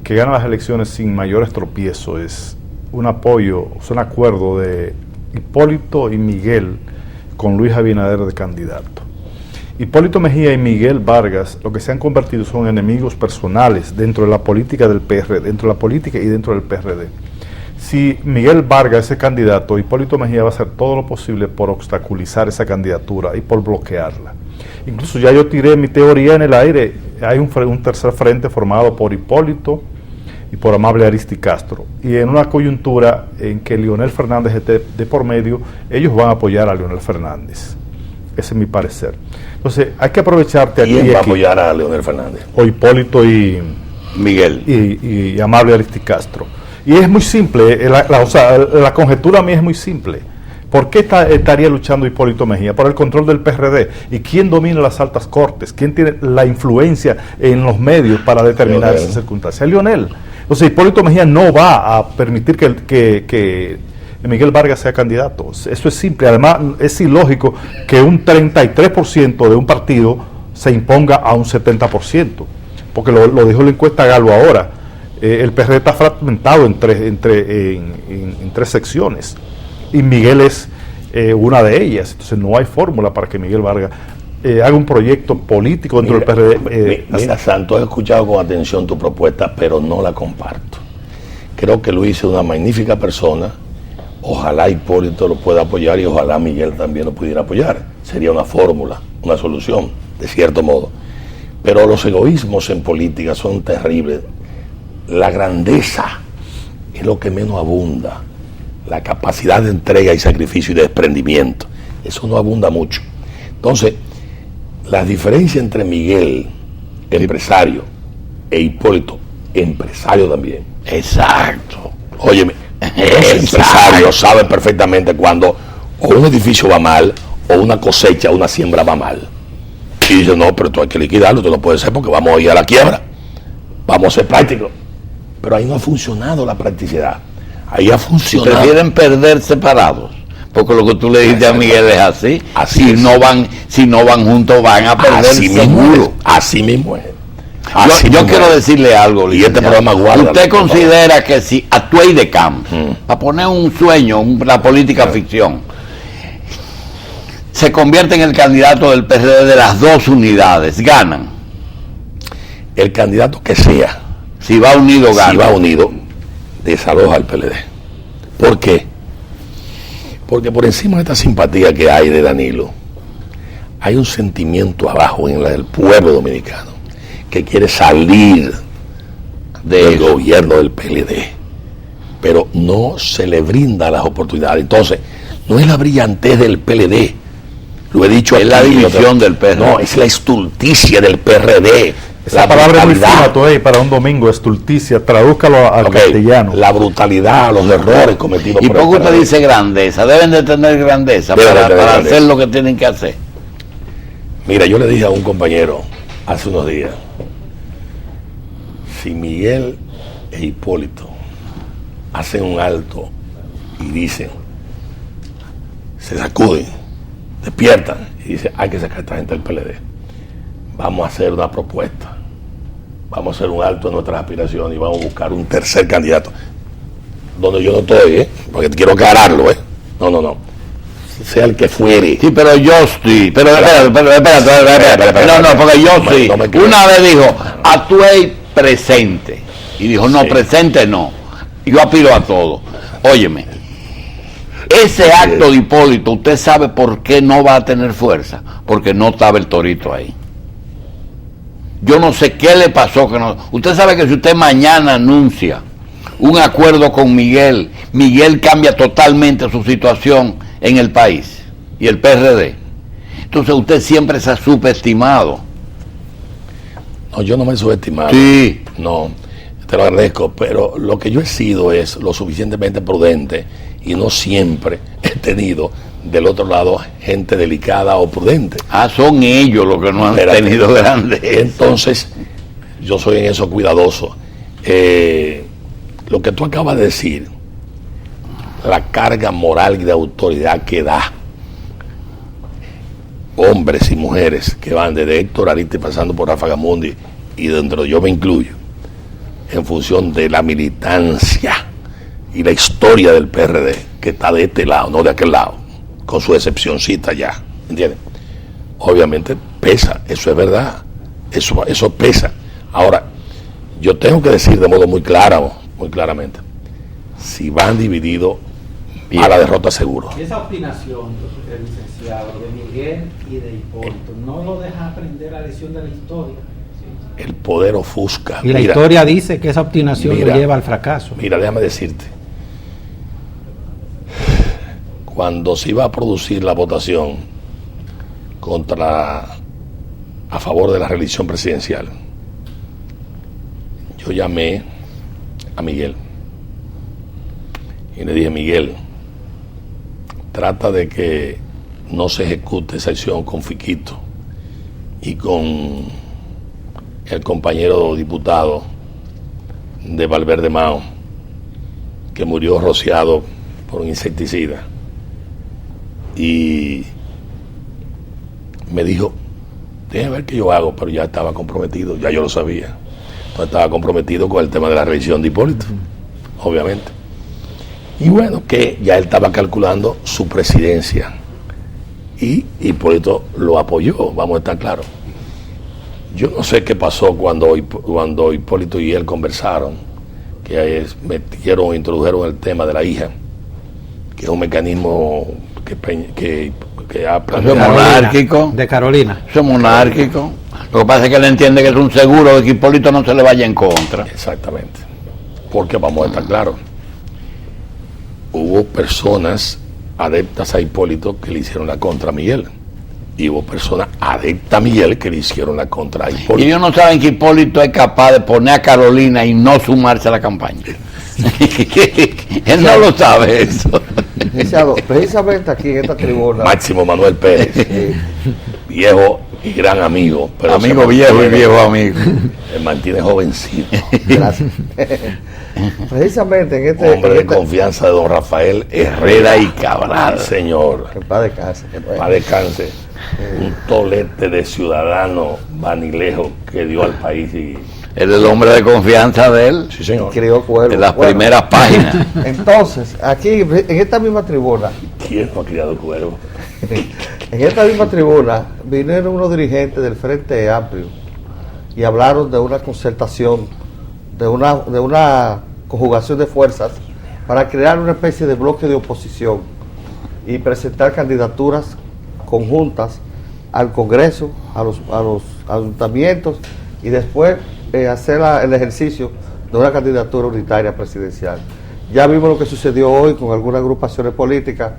que gana las elecciones sin mayores tropiezos, es un apoyo, un acuerdo de Hipólito y Miguel con Luis Abinader de candidato. Hipólito Mejía y Miguel Vargas lo que se han convertido son enemigos personales dentro de la política del PRD, dentro de la política y dentro del PRD. Si Miguel Vargas es candidato, Hipólito Mejía va a hacer todo lo posible por obstaculizar esa candidatura y por bloquearla. Incluso ya yo tiré mi teoría en el aire. Hay un tercer frente formado por Hipólito y por Amable Aristi Castro. Y en una coyuntura en que Leonel Fernández esté de por medio, ellos van a apoyar a Leonel Fernández. Ese es mi parecer. Entonces, hay que aprovecharte aquí. ¿Quién va a apoyar a Leonel Fernández? O Hipólito y Miguel. Y Amable Aristicastro. Y es muy simple, la conjetura mía es muy simple. ¿Por qué estaría luchando Hipólito Mejía? Por el control del PRD. ¿Y quién domina las altas cortes? ¿Quién tiene la influencia en los medios para determinar esas circunstancias? Leonel. Entonces Hipólito Mejía no va a permitir que Miguel Vargas sea candidato. Eso es simple. Además, es ilógico que un 33% de un partido se imponga a un 70%. Porque lo dijo la encuesta Galo ahora. El PRD está fragmentado en tres secciones. Y Miguel es una de ellas. Entonces no hay fórmula para que Miguel Vargas haga un proyecto político dentro del PRD. Mira, Santos, he escuchado con atención tu propuesta, pero no la comparto. Creo que Luis es una magnífica persona. Ojalá Hipólito lo pueda apoyar y ojalá Miguel también lo pudiera apoyar. Sería una fórmula, una solución, de cierto modo. Pero los egoísmos en política son terribles. La grandeza es lo que menos abunda. La capacidad de entrega y sacrificio y de desprendimiento, eso no abunda mucho. Entonces, la diferencia entre Miguel, empresario, e Hipólito, empresario también. Exacto. Óyeme, los empresarios saben perfectamente cuando o un edificio va mal, o una cosecha, una siembra va mal. Y dicen, no, pero tú hay que liquidarlo, esto no puede ser porque vamos a ir a la quiebra. Vamos a ser prácticos. Pero ahí no ha funcionado la practicidad. Ahí ha funcionado. Prefieren perder separados, porque lo que tú le dijiste a Miguel es así. Si no van juntos van a perder seguro. Así mismo es. Yo quiero decirle algo, y este programa guarda. ¿Usted considera que si Atuey de Camps, para poner un sueño, una política ficción, se convierte en el candidato del PRD de las dos unidades, ganan? El candidato que sea, si va unido, gana. Si va unido, desaloja al PLD. ¿Por qué? Porque por encima de esta simpatía que hay de Danilo, hay un sentimiento abajo en el pueblo dominicano que quiere salir del gobierno del PLD, pero no se le brinda las oportunidades. Entonces, no es la brillantez del PLD, lo he dicho, es la división del PRD. No, es la estulticia del PRD. Esa palabra es muy fina para un domingo, estulticia, tradúzcalo al castellano. La brutalidad, los errores cometidos. ¿Y por qué usted dice grandeza? Deben de tener grandeza para hacer lo que tienen que hacer. Mira, yo le dije a un compañero hace unos días, si Miguel e Hipólito hacen un alto y dicen, se sacuden, despiertan y dicen, hay que sacar a esta gente del PLD, vamos a hacer una propuesta, vamos a hacer un alto en nuestras aspiraciones y vamos a buscar un tercer candidato, donde yo no estoy, porque quiero aclararlo, no, sea el que fuere. Sí, pero yo sí, espérate, no, porque yo sí. Una vez dijo, Atuey presente, y dijo, no, presente no, yo aspiro a todo. Óyeme, ese acto de Hipólito, ¿usted sabe por qué no va a tener fuerza? Porque no estaba el Torito ahí. Yo no sé qué le pasó que no. Usted sabe que si usted mañana anuncia un acuerdo con Miguel cambia totalmente su situación en el país y el PRD. Entonces usted siempre se ha subestimado. No, yo no me he subestimado. Sí. No, te lo agradezco, pero lo que yo he sido es lo suficientemente prudente y no siempre he tenido del otro lado gente delicada o prudente. Son ellos los que no han tenido grandes. Entonces, yo soy en eso cuidadoso. Lo que tú acabas de decir, la carga moral y de autoridad que da hombres y mujeres que van desde Héctor Arispe pasando por Rafa Gamundi y dentro yo me incluyo, en función de la militancia y la historia del PRD que está de este lado, no de aquel lado, con su excepcioncita ya, ¿entiendes? Obviamente pesa, eso es verdad, eso pesa. Ahora, yo tengo que decir de modo muy claro, muy claramente, si van divididos, a la derrota seguro. Esa obstinación, licenciado, de Miguel y de Hipólito, no lo deja aprender la lección de la historia. ¿Sí? El poder ofusca. Y la historia dice que esa obstinación lo lleva al fracaso. Mira, déjame decirte, cuando se iba a producir la votación a favor de la reelección presidencial, yo llamé a Miguel y le dije: Miguel, trata de que no se ejecute esa acción con Fiquito y con el compañero diputado de Valverde Mao, que murió rociado por un insecticida. Y me dijo: déjame ver qué yo hago, pero ya estaba comprometido, ya yo lo sabía. Entonces estaba comprometido con el tema de la reelección de Hipólito, obviamente. Y bueno, que ya él estaba calculando su presidencia. Y Hipólito lo apoyó, vamos a estar claros. Yo no sé qué pasó cuando Hipólito y él conversaron, que introdujeron el tema de la hija, que es un mecanismo que ha planteado. Eso es monárquico. De Carolina. Eso es monárquico. Lo que pasa es que él entiende que es un seguro de que Hipólito no se le vaya en contra. Exactamente. Porque vamos a estar claros, hubo personas adeptas a Hipólito que le hicieron la contra a Miguel. Y hubo personas adeptas a Miguel que le hicieron la contra a Hipólito. Y ellos no saben que Hipólito es capaz de poner a Carolina y no sumarse a la campaña. Él no lo sabe eso. Precisamente aquí en esta tribuna, Máximo Manuel Pérez, viejo y gran amigo, pero amigo viejo y viejo amigo, se mantiene jovencito. Gracias. Precisamente en hombre de confianza de don Rafael Herrera y Cabral, señor. Que paz descanse. Paz descanse. Un tolete de ciudadano vanilejo que dio al país. Y él es el hombre de confianza de él. Sí, señor. Crió cuervo. En las primeras páginas. Entonces, aquí en esta misma tribuna, ¿quién no ha criado cuervo? En esta misma tribuna vinieron unos dirigentes del Frente Amplio y hablaron de una concertación, de una conjugación de fuerzas para crear una especie de bloque de oposición y presentar candidaturas conjuntas al Congreso, a los ayuntamientos, y después hacer el ejercicio de una candidatura unitaria presidencial. Ya vimos lo que sucedió hoy con algunas agrupaciones políticas.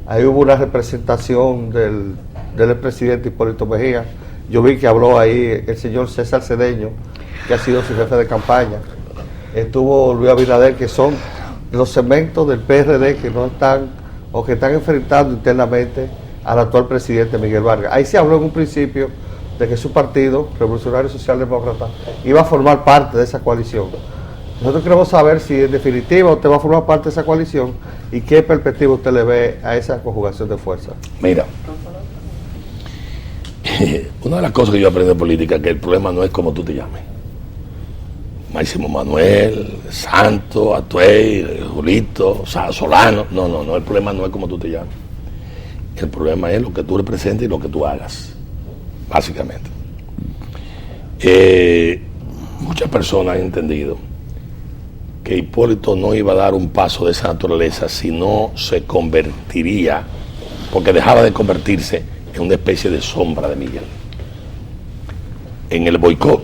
Ahí hubo una representación del expresidente Hipólito Mejía. Yo vi que habló ahí el señor César Cedeño, que ha sido su jefe de campaña. Estuvo Luis Abinader, que son los segmentos del PRD que no están o que están enfrentando internamente al actual presidente Miguel Vargas. Ahí se habló en un principio de que su partido, Revolucionario Socialdemócrata, iba a formar parte de esa coalición. Nosotros queremos saber si en definitiva usted va a formar parte de esa coalición y qué perspectiva usted le ve a esa conjugación de fuerzas. Mira, una de las cosas que yo aprendí en política es que el problema no es como tú te llames. Máximo Manuel, Santo, Atuey, Julito, Solano. No, el problema no es como tú te llames. El problema es lo que tú representes y lo que tú hagas, básicamente. Muchas personas han entendido que Hipólito no iba a dar un paso de esa naturaleza si no se convertiría, porque dejaba de convertirse en una especie de sombra de Miguel. En el boicot,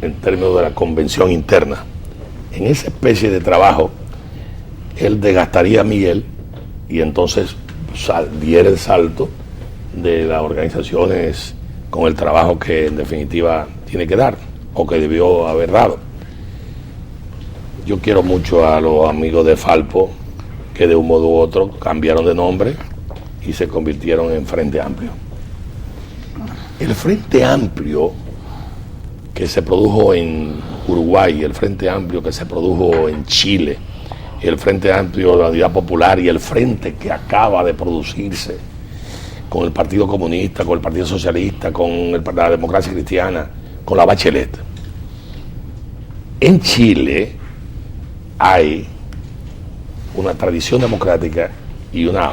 en términos de la convención interna, en esa especie de trabajo, él desgastaría a Miguel y entonces diera el salto de las organizaciones con el trabajo que en definitiva tiene que dar o que debió haber dado. Yo quiero mucho a los amigos de Falpo que de un modo u otro cambiaron de nombre y se convirtieron en Frente Amplio. El Frente Amplio que se produjo en Uruguay, el Frente Amplio que se produjo en Chile, el Frente Amplio de la Unidad Popular y el Frente que acaba de producirse con el Partido Comunista, con el Partido Socialista, con la Democracia Cristiana, con la Bachelet. En Chile hay una tradición democrática y una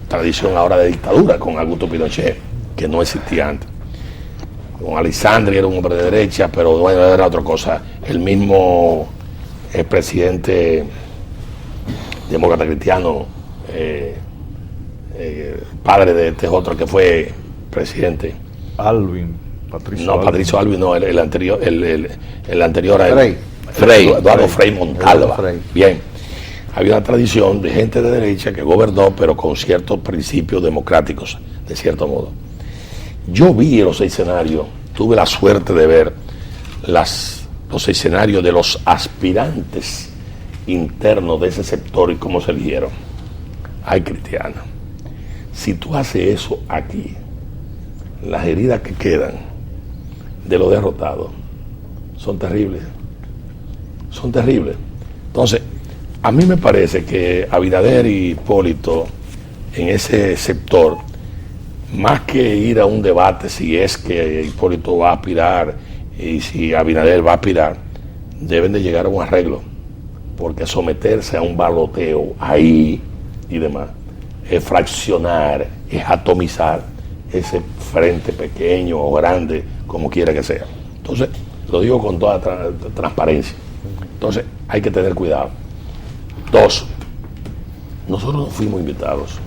tradición ahora de dictadura con Augusto Pinochet, que no existía antes. Con Alessandri era un hombre de derecha, pero bueno, era otra cosa. El mismo expresidente demócrata cristiano, padre de este otro que fue presidente. Patricio Alvin no, el anterior a él. Frei, Eduardo Frei Montalva. Bien. había una tradición de gente de derecha que gobernó, pero con ciertos principios democráticos, de cierto modo. Yo vi los escenarios, tuve la suerte de ver los escenarios de los aspirantes internos de ese sector y cómo se eligieron. Ay, Cristiana, si tú haces eso aquí, las heridas que quedan de los derrotados son terribles. Son terribles. Entonces, a mí me parece que Abinader y Hipólito en ese sector, más que ir a un debate si es que Hipólito va a aspirar y si Abinader va a aspirar, deben de llegar a un arreglo, porque someterse a un baloteo ahí y demás es fraccionar, es atomizar ese frente pequeño o grande, como quiera que sea. Entonces, lo digo con toda transparencia. Entonces, hay que tener cuidado. 2, nosotros no fuimos invitados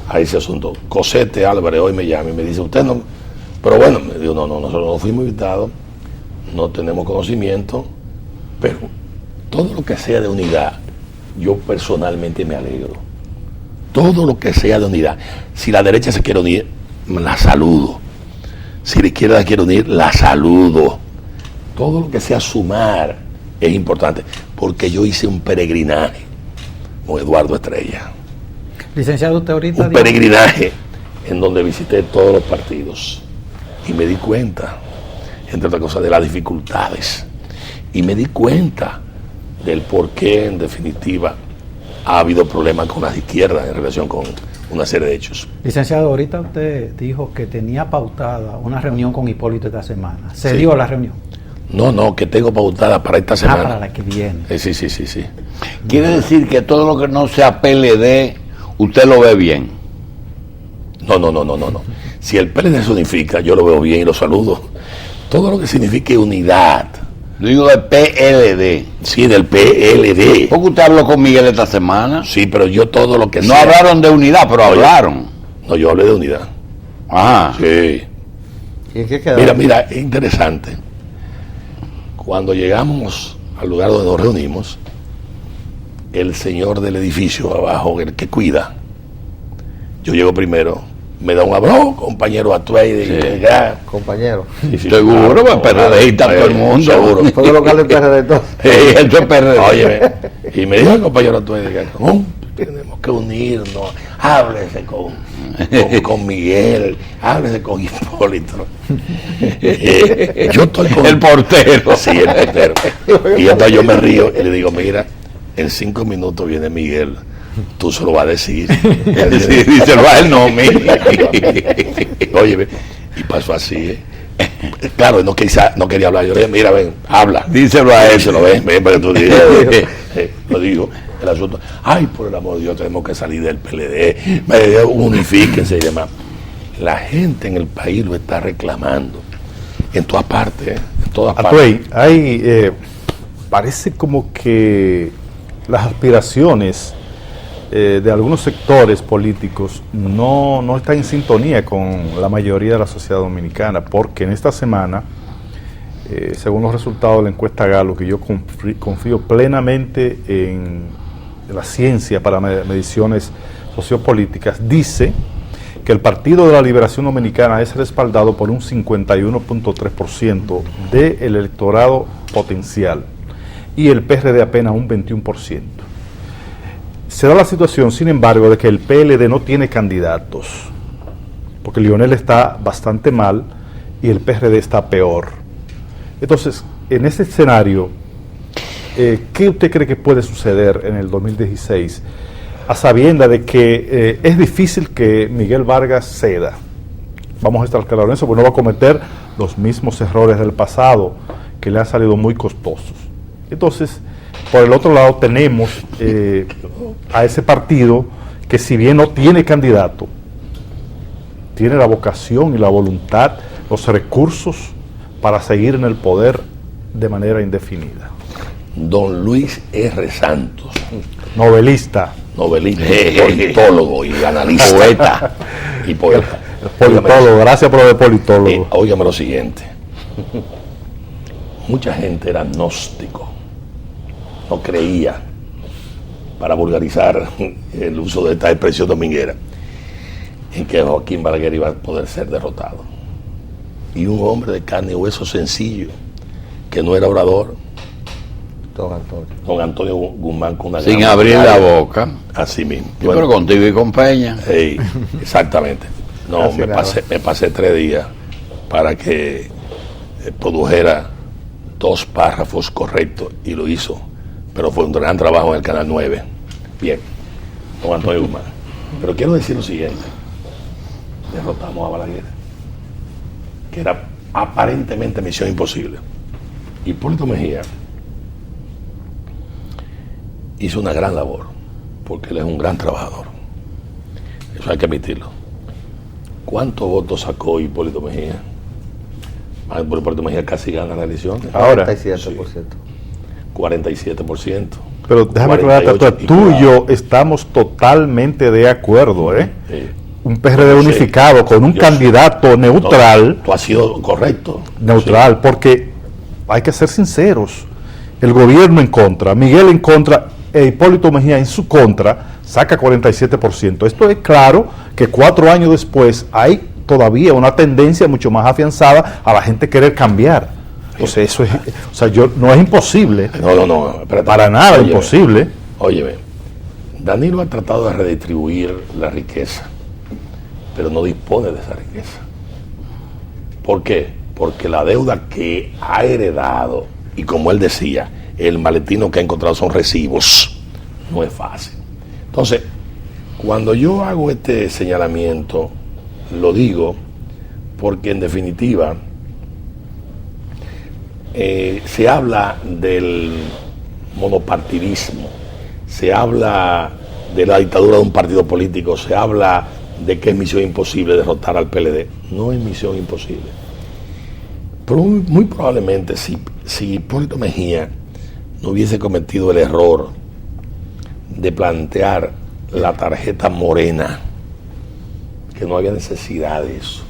a ese asunto. Cosete Álvarez hoy me llama y me dice, usted no, pero bueno, me digo, no, nosotros no fuimos invitados, no tenemos conocimiento, pero todo lo que sea de unidad, yo personalmente me alegro. Todo lo que sea de unidad. Si la derecha se quiere unir, la saludo. Si la izquierda quiere unir, la saludo. Todo lo que sea sumar es importante, porque yo hice un peregrinaje con Eduardo Estrella. Licenciado, usted ahorita Un peregrinaje en donde visité todos los partidos y me di cuenta, entre otras cosas, de las dificultades, y me di cuenta del por qué, en definitiva, ha habido problemas con las izquierdas en relación con una serie de hechos. Licenciado, ahorita usted dijo que tenía pautada una reunión con Hipólito esta semana. ¿Se Sí. dio la reunión? No, que tengo pautada para esta semana. Para la que viene. Sí. Quiere decir que todo lo que no sea PLD, usted lo ve bien. No. Si el PLD se unifica, yo lo veo bien y lo saludo. Todo lo que signifique unidad. Digo de PLD. Sí, del PLD. ¿Por qué usted habló con Miguel esta semana? Sí, pero yo todo lo que No sea. hablaron de unidad, pero hablaron. No, yo hablé de unidad. Ajá. Sí. ¿Y en qué quedó? Mira, es interesante. Cuando llegamos al lugar donde nos reunimos, el señor del edificio abajo, el que cuida, yo llego primero, me da un abrazo, compañero Atuey, Sí. ya. Compañero. Sí, Seguro, pues, PRDista todo el mundo. Seguro. Todo local del PRD entonces. Eso es PRD. Óyeme, y me dijo el compañero Atuey, tenemos que unirnos, háblese con Miguel, háblese con Hipólito. Yo estoy con El portero. Sí, el portero. Y entonces yo me río y le digo, mira, en 5 minutos viene Miguel, tú se lo vas a decir. Sí, díselo a él, no, mira. Oye, y pasó así, Claro, no quería hablar. Yo le dije, mira, ven, habla. Díselo a él. Se lo ven para que tú digas. Lo digo. El asunto, ay, por el amor de Dios, tenemos que salir del PLD, unifíquense y demás. La gente en el país lo está reclamando. En todas partes, en todas Atuey, partes. hay, parece como que las aspiraciones de algunos sectores políticos no están en sintonía con la mayoría de la sociedad dominicana, porque en esta semana, según los resultados de la encuesta Gallup, que yo confío plenamente en la ciencia para mediciones sociopolíticas, dice que el Partido de la Liberación Dominicana es respaldado por un 51.3% del electorado potencial y el PRD apenas un 21%. Se da la situación, sin embargo, de que el PLD no tiene candidatos, porque Lionel está bastante mal y el PRD está peor. Entonces, en ese escenario, ¿qué usted cree que puede suceder en el 2016? A sabienda de que es difícil que Miguel Vargas ceda. Vamos a estar claros en eso, porque no va a cometer los mismos errores del pasado que le han salido muy costosos. Entonces, por el otro lado tenemos a ese partido que, si bien no tiene candidato, tiene la vocación y la voluntad, los recursos para seguir en el poder de manera indefinida. Don Luis R. Santos, Novelista. novelista, politólogo y analista. Poeta. Y poeta. Politólogo, gracias por lo de politólogo. Óigame lo siguiente. Mucha gente era gnóstico, no creía para vulgarizar el uso de esta expresión dominguera, en que Joaquín Balaguer iba a poder ser derrotado. Y un hombre de carne y hueso sencillo, que no era orador, don Antonio Guzmán, con una sin gran abrir la maquinaria. boca. Así mismo. Sí, pero contigo y con Peña. Exactamente. No, Así me pasé 3 días para que produjera 2 párrafos correctos y lo hizo. Pero fue un gran trabajo en el Canal 9. Bien, don Antonio Guzmán. Pero quiero decir lo siguiente. Derrotamos a Balaguer, que era aparentemente misión imposible. Hipólito Mejía hizo una gran labor, porque él es un gran trabajador. Eso hay que admitirlo. ¿Cuántos votos sacó Hipólito Mejía? Hipólito Mejía casi gana la elección. Ahora. 47%. 47%. Pero déjame aclararte, tú y yo estamos totalmente de acuerdo, ¿eh? Sí. Un PRD unificado con un candidato neutral. Tú has sido correcto. Neutral, Sí. porque hay que ser sinceros. El gobierno en contra, Miguel en contra, e Hipólito Mejía en su contra, saca 47%. Esto es claro que 4 años después hay todavía una tendencia mucho más afianzada a la gente querer cambiar. Entonces, eso es, no es imposible. No, espérate. Para nada Óyeme, imposible. Óyeme, Danilo ha tratado de redistribuir la riqueza, pero no dispone de esa riqueza. ¿Por qué? Porque la deuda que ha heredado, y como él decía, el maletino que ha encontrado son recibos, no es fácil. Entonces, cuando yo hago este señalamiento, lo digo porque en definitiva se habla del monopartidismo, se habla de la dictadura de un partido político, se habla de que es misión imposible derrotar al PLD. No es misión imposible. Pero muy probablemente si Hipólito Mejía no hubiese cometido el error de plantear la tarjeta morena, que no había necesidad de eso,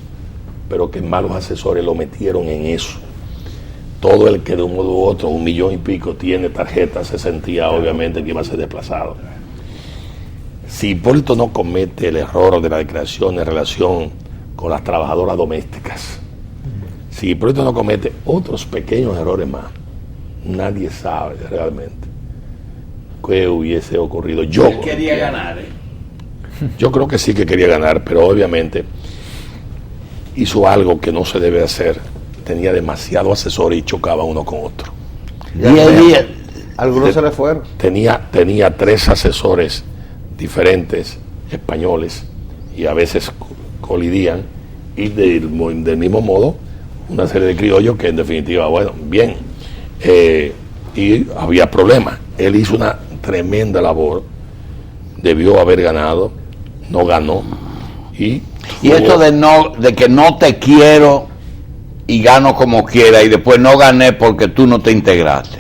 pero que malos asesores lo metieron en eso. Todo el que de un modo u otro, 1 millón y pico, tiene tarjeta, se sentía obviamente que iba a ser desplazado. Si Hipólito no comete el error de la declaración en relación con las trabajadoras domésticas, si Hipólito no comete otros pequeños errores más, nadie sabe realmente qué hubiese ocurrido. Él quería ganar, Yo creo que sí que quería ganar, pero obviamente hizo algo que no se debe hacer. Tenía demasiados asesores y chocaba uno con otro. Algunos se le fueron. Tenía 3 asesores diferentes, españoles, y a veces colidían, y del mismo modo una serie de criollos que en definitiva, bueno, bien, y había problemas. Él hizo una tremenda labor, debió haber ganado, no ganó, y esto de que no te quiero y gano como quiera y después no gané porque tú no te integraste.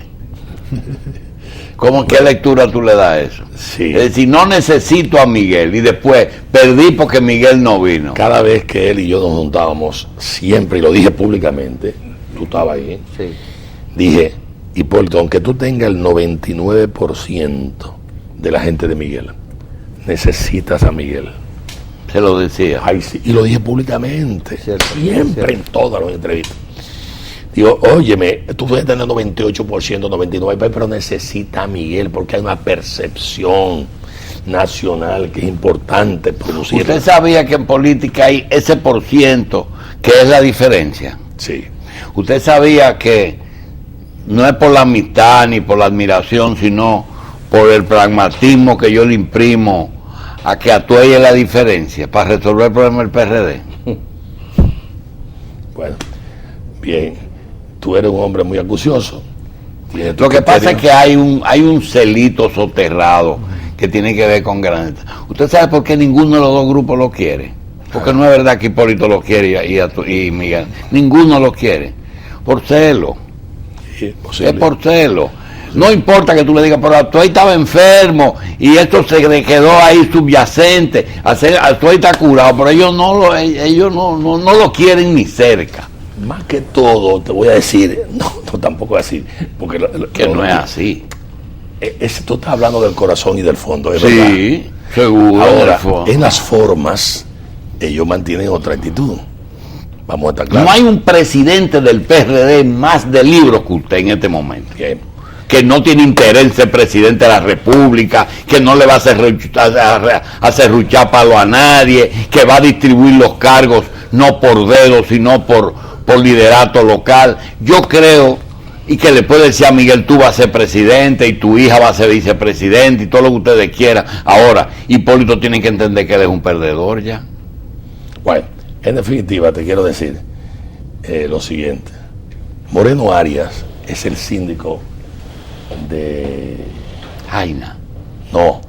¿Qué lectura tú le das a eso? Sí. Es decir, no necesito a Miguel y después perdí porque Miguel no vino. Cada vez que él y yo nos juntábamos, siempre, y lo dije públicamente, tú estabas ahí, Sí. dije, Hipólito, aunque tú tengas el 99% de la gente de Miguel, necesitas a Miguel. Se lo decía. Ay, sí, y lo dije públicamente, Cierto, siempre, cierto. en todas las entrevistas. Digo, óyeme, tú puedes tener 98%, 99%, pero necesita a Miguel porque hay una percepción nacional que es importante producir. ¿Usted sabía que en política hay ese % que es la diferencia? Sí. ¿Usted sabía que no es por la amistad ni por la admiración, sino por el pragmatismo que yo le imprimo a que actúe la diferencia para resolver el problema del PRD? Bueno, bien, tú eres un hombre muy acucioso. Lo que pasa es que hay un celito soterrado que tiene que ver con Graneta. ¿Usted sabe por qué ninguno de los dos grupos lo quiere? Porque no es verdad que Hipólito lo quiere y Miguel. Ninguno lo quiere. Por celo. Sí, Es por celo. No importa que tú le digas, pero tú ahí estaba enfermo y esto se le quedó ahí subyacente. Tú ahí está curado, pero ellos no lo quieren ni cerca. Más que todo, te voy a decir, no tampoco así, porque Que no es así. Tú estás hablando del corazón y del fondo, ¿es verdad? Sí, seguro. Ahora, en las formas, ellos mantienen otra actitud. Vamos a estar claros. No hay un presidente del PRD más de libros que usted en este momento. Bien. Que no tiene interés en ser presidente de la República, que no le va a serruchar palo a nadie, que va a distribuir los cargos no por dedo, sino por liderato local. Yo creo, y que le puede decir a Miguel, tú vas a ser presidente y tu hija va a ser vicepresidente y todo lo que ustedes quieran. Ahora, Hipólito tiene que entender que él es un perdedor ya. Bueno, en definitiva te quiero decir lo siguiente. Moreno Arias es el síndico de Jaina. No,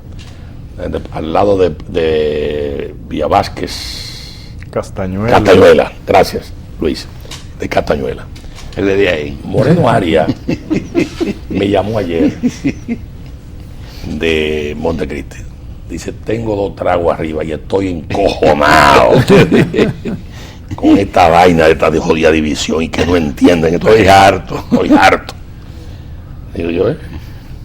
al lado de Villa Vázquez. Castañuela. Gracias, Luis, de Castañuela. Él es de ahí. Moreno Arias me llamó ayer de Montecristi. Dice, tengo 2 tragos arriba y estoy encojonado con esta vaina de esta jodida división y que no entienden. Estoy harto. Digo yo,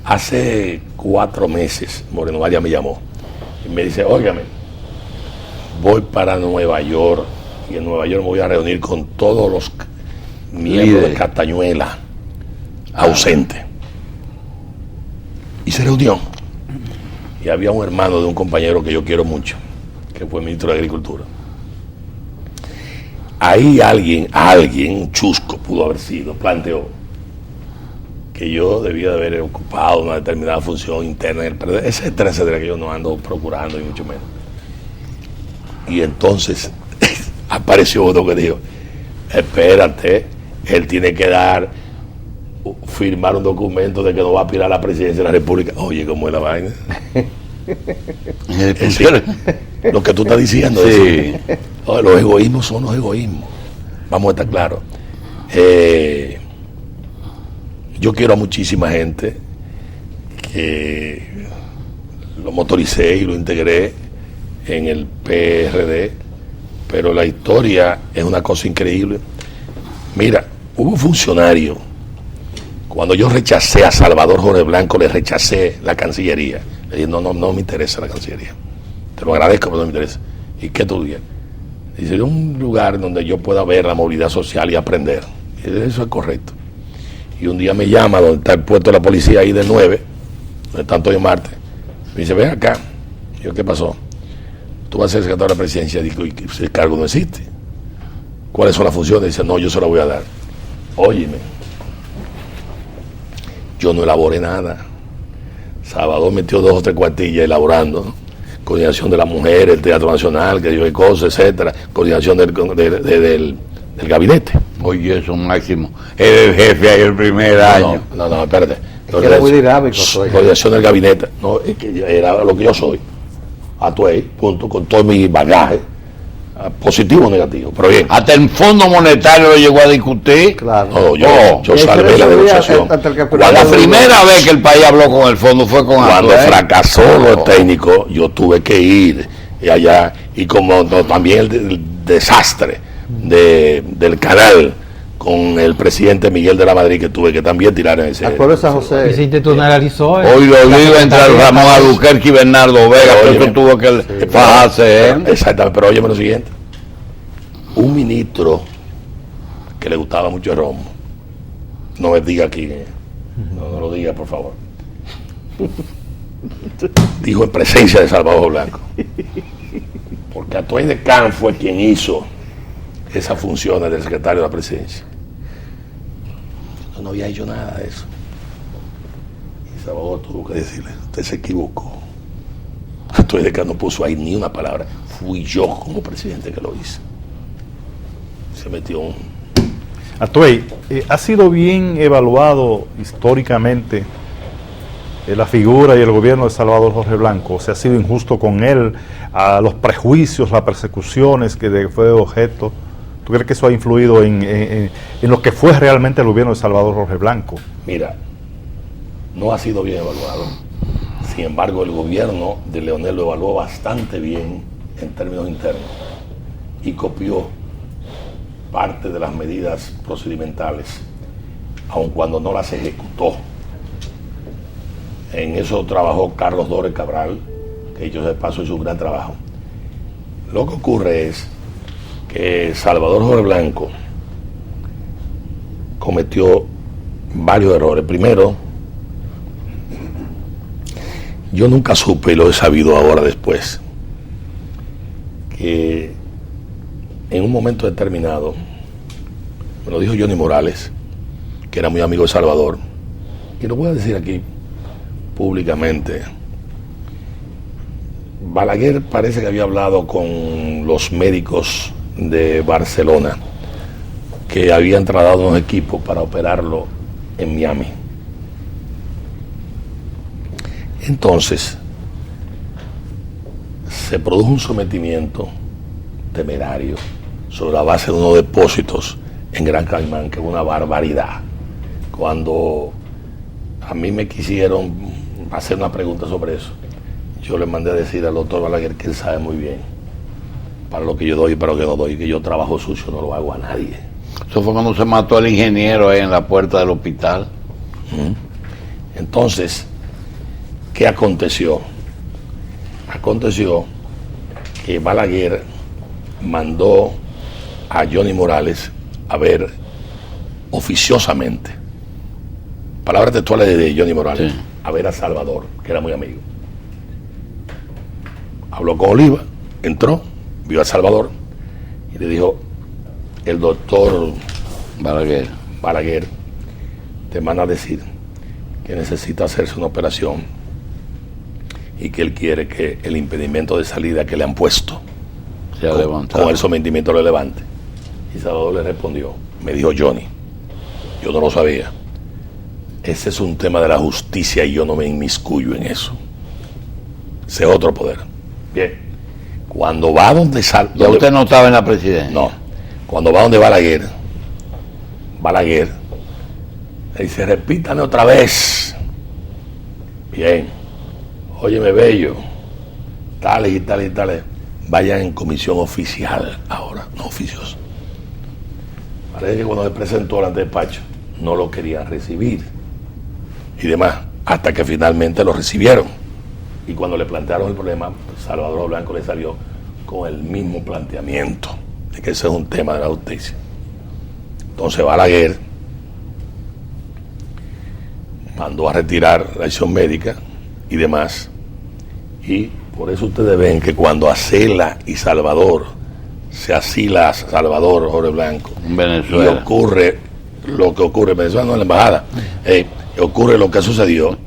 hace 4 meses Moreno Arias me llamó y me dice, óigame, voy para Nueva York y en Nueva York me voy a reunir con todos los miembros de Castañuela ausentes. Y se reunió. Y había un hermano de un compañero que yo quiero mucho, que fue ministro de Agricultura. Ahí alguien, un chusco pudo haber sido, planteó que yo debía de haber ocupado una determinada función interna en el PRD, etcétera, que yo no ando procurando y mucho menos. Y entonces apareció uno que dijo, espérate, él tiene que firmar un documento de que no va a aspirar a la presidencia de la República. Oye, ¿cómo es la vaina? Sí, lo que tú estás diciendo. Sí. Los egoísmos son los egoísmos. Vamos a estar claros. Yo quiero a muchísima gente que lo motoricé y lo integré en el PRD, pero la historia es una cosa increíble. Mira, hubo un funcionario, cuando yo rechacé a Salvador Jorge Blanco, le rechacé la Cancillería. Le dije, no me interesa la Cancillería. Te lo agradezco, pero no me interesa. ¿Y qué tú dices? Dice, un lugar donde yo pueda ver la movilidad social y aprender. Y eso es correcto. Y un día me llama, donde está el puesto de la policía ahí del 9, donde está Antonio Marte. Me dice, ven acá. Y yo, ¿qué pasó? Tú vas a ser secretario de la presidencia. Digo, ¿y el cargo no existe? ¿Cuáles son las funciones? Dice, no, yo se la voy a dar. Óyeme, yo no elaboré nada. Salvador metió 2 o 3 cuartillas elaborando, ¿no? Coordinación de las mujeres, el Teatro Nacional, que yo hay cosas, etcétera, coordinación del gabinete. Oye, eso máximo. El jefe ahí el primer año. No, espérate. Era muy dinámico. Coordinación del gabinete. No, es que era lo que yo soy. Actué, punto, con todo mi bagaje, positivo o negativo, pero bien. Hasta el Fondo Monetario lo llegó a discutir. Claro. No, yo salvé la negociación. La primera vez que el país habló con el fondo fue con cuando Atuey. fracasó lo técnico, yo tuve que ir allá, y como también el desastre del canal con el presidente Miguel de la Madrid, que tuve que también tirar en ese. Acuérdese, José. Y se institucionalizó. Hoy lo digo entre Ramón Albuquerque y Bernardo Vega, por eso tuvo que fajarse, ¿eh? Exactamente, pero óyeme lo siguiente. Un ministro que le gustaba mucho el romo, no me diga aquí, no lo diga, por favor, dijo en presencia de Salvador Blanco, porque Atuey de Can fue quien hizo esas funciones del secretario de la presidencia. Yo no había hecho nada de eso. Y Salvador tuvo que decirle, usted se equivocó. Atuey de Can no puso ahí ni una palabra. Fui yo como presidente que lo hice. Se metió un... Atuey, ¿ha sido bien evaluado históricamente la figura y el gobierno de Salvador Jorge Blanco? ¿Se ha sido injusto con él? A los prejuicios, las persecuciones que fue objeto. ¿Tú crees que eso ha influido en lo que fue realmente el gobierno de Salvador Jorge Blanco? Mira, no ha sido bien evaluado. Sin embargo, el gobierno de Leonel lo evaluó bastante bien en términos internos y copió parte de las medidas procedimentales, aun cuando no las ejecutó. En eso trabajó Carlos Dores Cabral, que dicho de paso hizo un gran trabajo. Lo que ocurre es que Salvador Jorge Blanco cometió varios errores. Primero, yo nunca supe, y lo he sabido ahora después, que en un momento determinado, me lo dijo Johnny Morales, que era muy amigo de Salvador, y lo voy a decir aquí públicamente. Balaguer parece que había hablado con los médicos de Barcelona, que habían trasladado unos equipos para operarlo en Miami. Entonces, se produjo un sometimiento temerario sobre la base de unos depósitos en Gran Caimán, que es una barbaridad. Cuando a mí me quisieron hacer una pregunta sobre eso, yo le mandé a decir al doctor Balaguer que él sabe muy bien para lo que yo doy y para lo que no doy, que yo trabajo sucio no lo hago a nadie. Eso fue cuando se mató el ingeniero ahí en la puerta del hospital. Entonces, ¿qué aconteció? Aconteció que Balaguer mandó a Johnny Morales a ver oficiosamente, palabras textuales de Johnny Morales, sí, a ver a Salvador, que era muy amigo. Habló con Oliva, entró, vio a Salvador y le dijo: el doctor Balaguer te manda a decir que necesita hacerse una operación y que él quiere que el impedimento de salida que le han puesto con el sometimiento lo levante. Y Salvador le respondió, me dijo Johnny, yo no lo sabía, ese es un tema de la justicia y yo no me inmiscuyo en eso, ese es otro poder. Bien, cuando va donde ¿Ya usted no estaba en la presidencia? No, cuando va donde Balaguer le dice, repítame otra vez. Bien, óyeme bello, tales y tales y tales, vayan en comisión oficial ahora, no oficiosa. Parece que cuando se presentó ante el despacho no lo querían recibir y demás, hasta que finalmente lo recibieron. Y cuando le plantearon el problema, Salvador Blanco le salió con el mismo planteamiento de que ese es un tema de la justicia. Entonces Balaguer mandó a retirar la acción médica y demás, y por eso ustedes ven que cuando Acela y Salvador se asila a Salvador Jorge Blanco en Venezuela, y ocurre lo que ocurre en Venezuela, no en la embajada, ocurre lo que sucedió,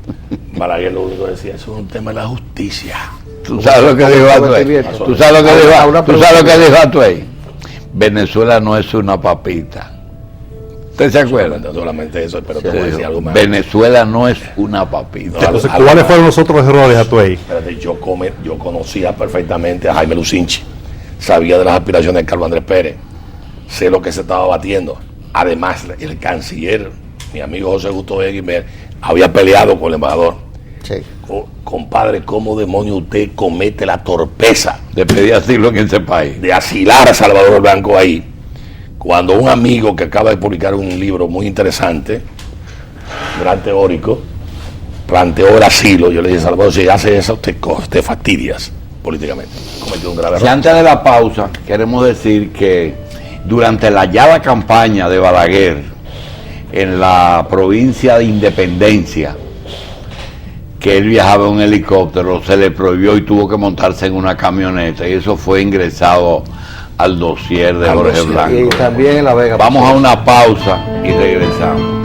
Balaguer lo único que decía, eso es un tema de la justicia. ¿Tú sabes lo que dijo Atuey? ¿Tú sabes lo que dijo Atuey? Venezuela no es una papita. ¿Usted se acuerda? Solamente eso, pero te voy a decir algo más. Venezuela no es una papita. Entonces, ¿cuáles fueron los otros errores, Atuey? Espérate, yo conocía perfectamente a Jaime Lucinchi, sabía de las aspiraciones de Carlos Andrés Pérez, sé lo que se estaba batiendo. Además, el canciller, mi amigo José Gusto Guimel, había peleado con el embajador. Sí. Compadre, ¿cómo demonios usted comete la torpeza de pedir asilo en ese país? De asilar a Salvador Blanco ahí, cuando un amigo que acaba de publicar un libro muy interesante, gran teórico, planteó el asilo. Yo le dije, Salvador, si hace eso, te fastidias políticamente. Cometió un grave error. Antes de la pausa, queremos decir que durante la hallada campaña de Balaguer en la provincia de Independencia, que él viajaba en un helicóptero, se le prohibió y tuvo que montarse en una camioneta, y eso fue ingresado al dossier de Jorge Blanco. Y también en La Vega. Vamos a una pausa y regresamos.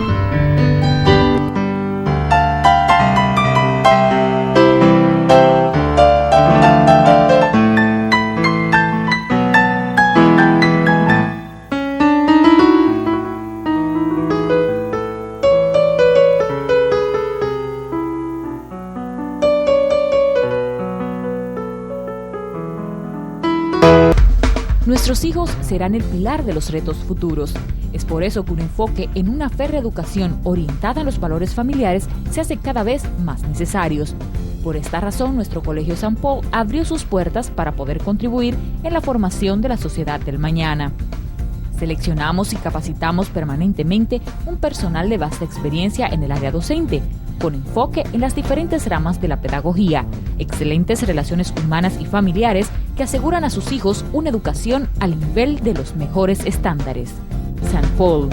Nuestros hijos serán el pilar de los retos futuros. Es por eso que un enfoque en una férrea educación orientada a los valores familiares se hace cada vez más necesarios. Por esta razón, nuestro Colegio San Paul abrió sus puertas para poder contribuir en la formación de la sociedad del mañana. Seleccionamos y capacitamos permanentemente un personal de vasta experiencia en el área docente, con enfoque en las diferentes ramas de la pedagogía, excelentes relaciones humanas y familiares que aseguran a sus hijos una educación al nivel de los mejores estándares. St. Paul,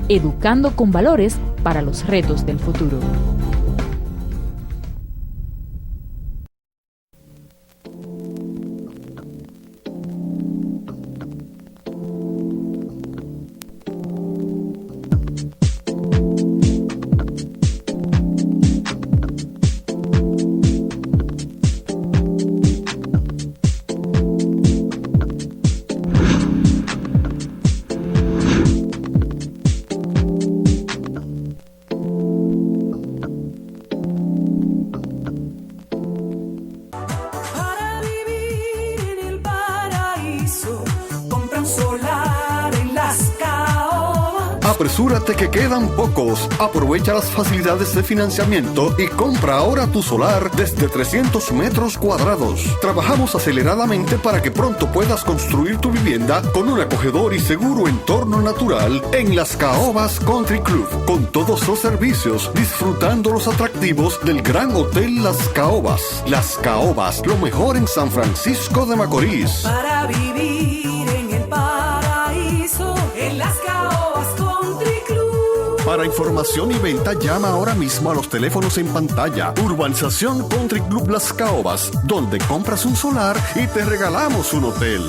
educando con valores para los retos del futuro. Apresúrate que quedan pocos. Aprovecha las facilidades de financiamiento y compra ahora tu solar desde 300 metros cuadrados. Trabajamos aceleradamente para que pronto puedas construir tu vivienda con un acogedor y seguro entorno natural en Las Caobas Country Club, con todos los servicios, disfrutando los atractivos del Gran Hotel Las Caobas. Las Caobas, lo mejor en San Francisco de Macorís. Para vivir en el paraíso, en Las Caobas Country Club. Para información y venta, llama ahora mismo a los teléfonos en pantalla. Urbanización Country Club Las Caobas, donde compras un solar y te regalamos un hotel.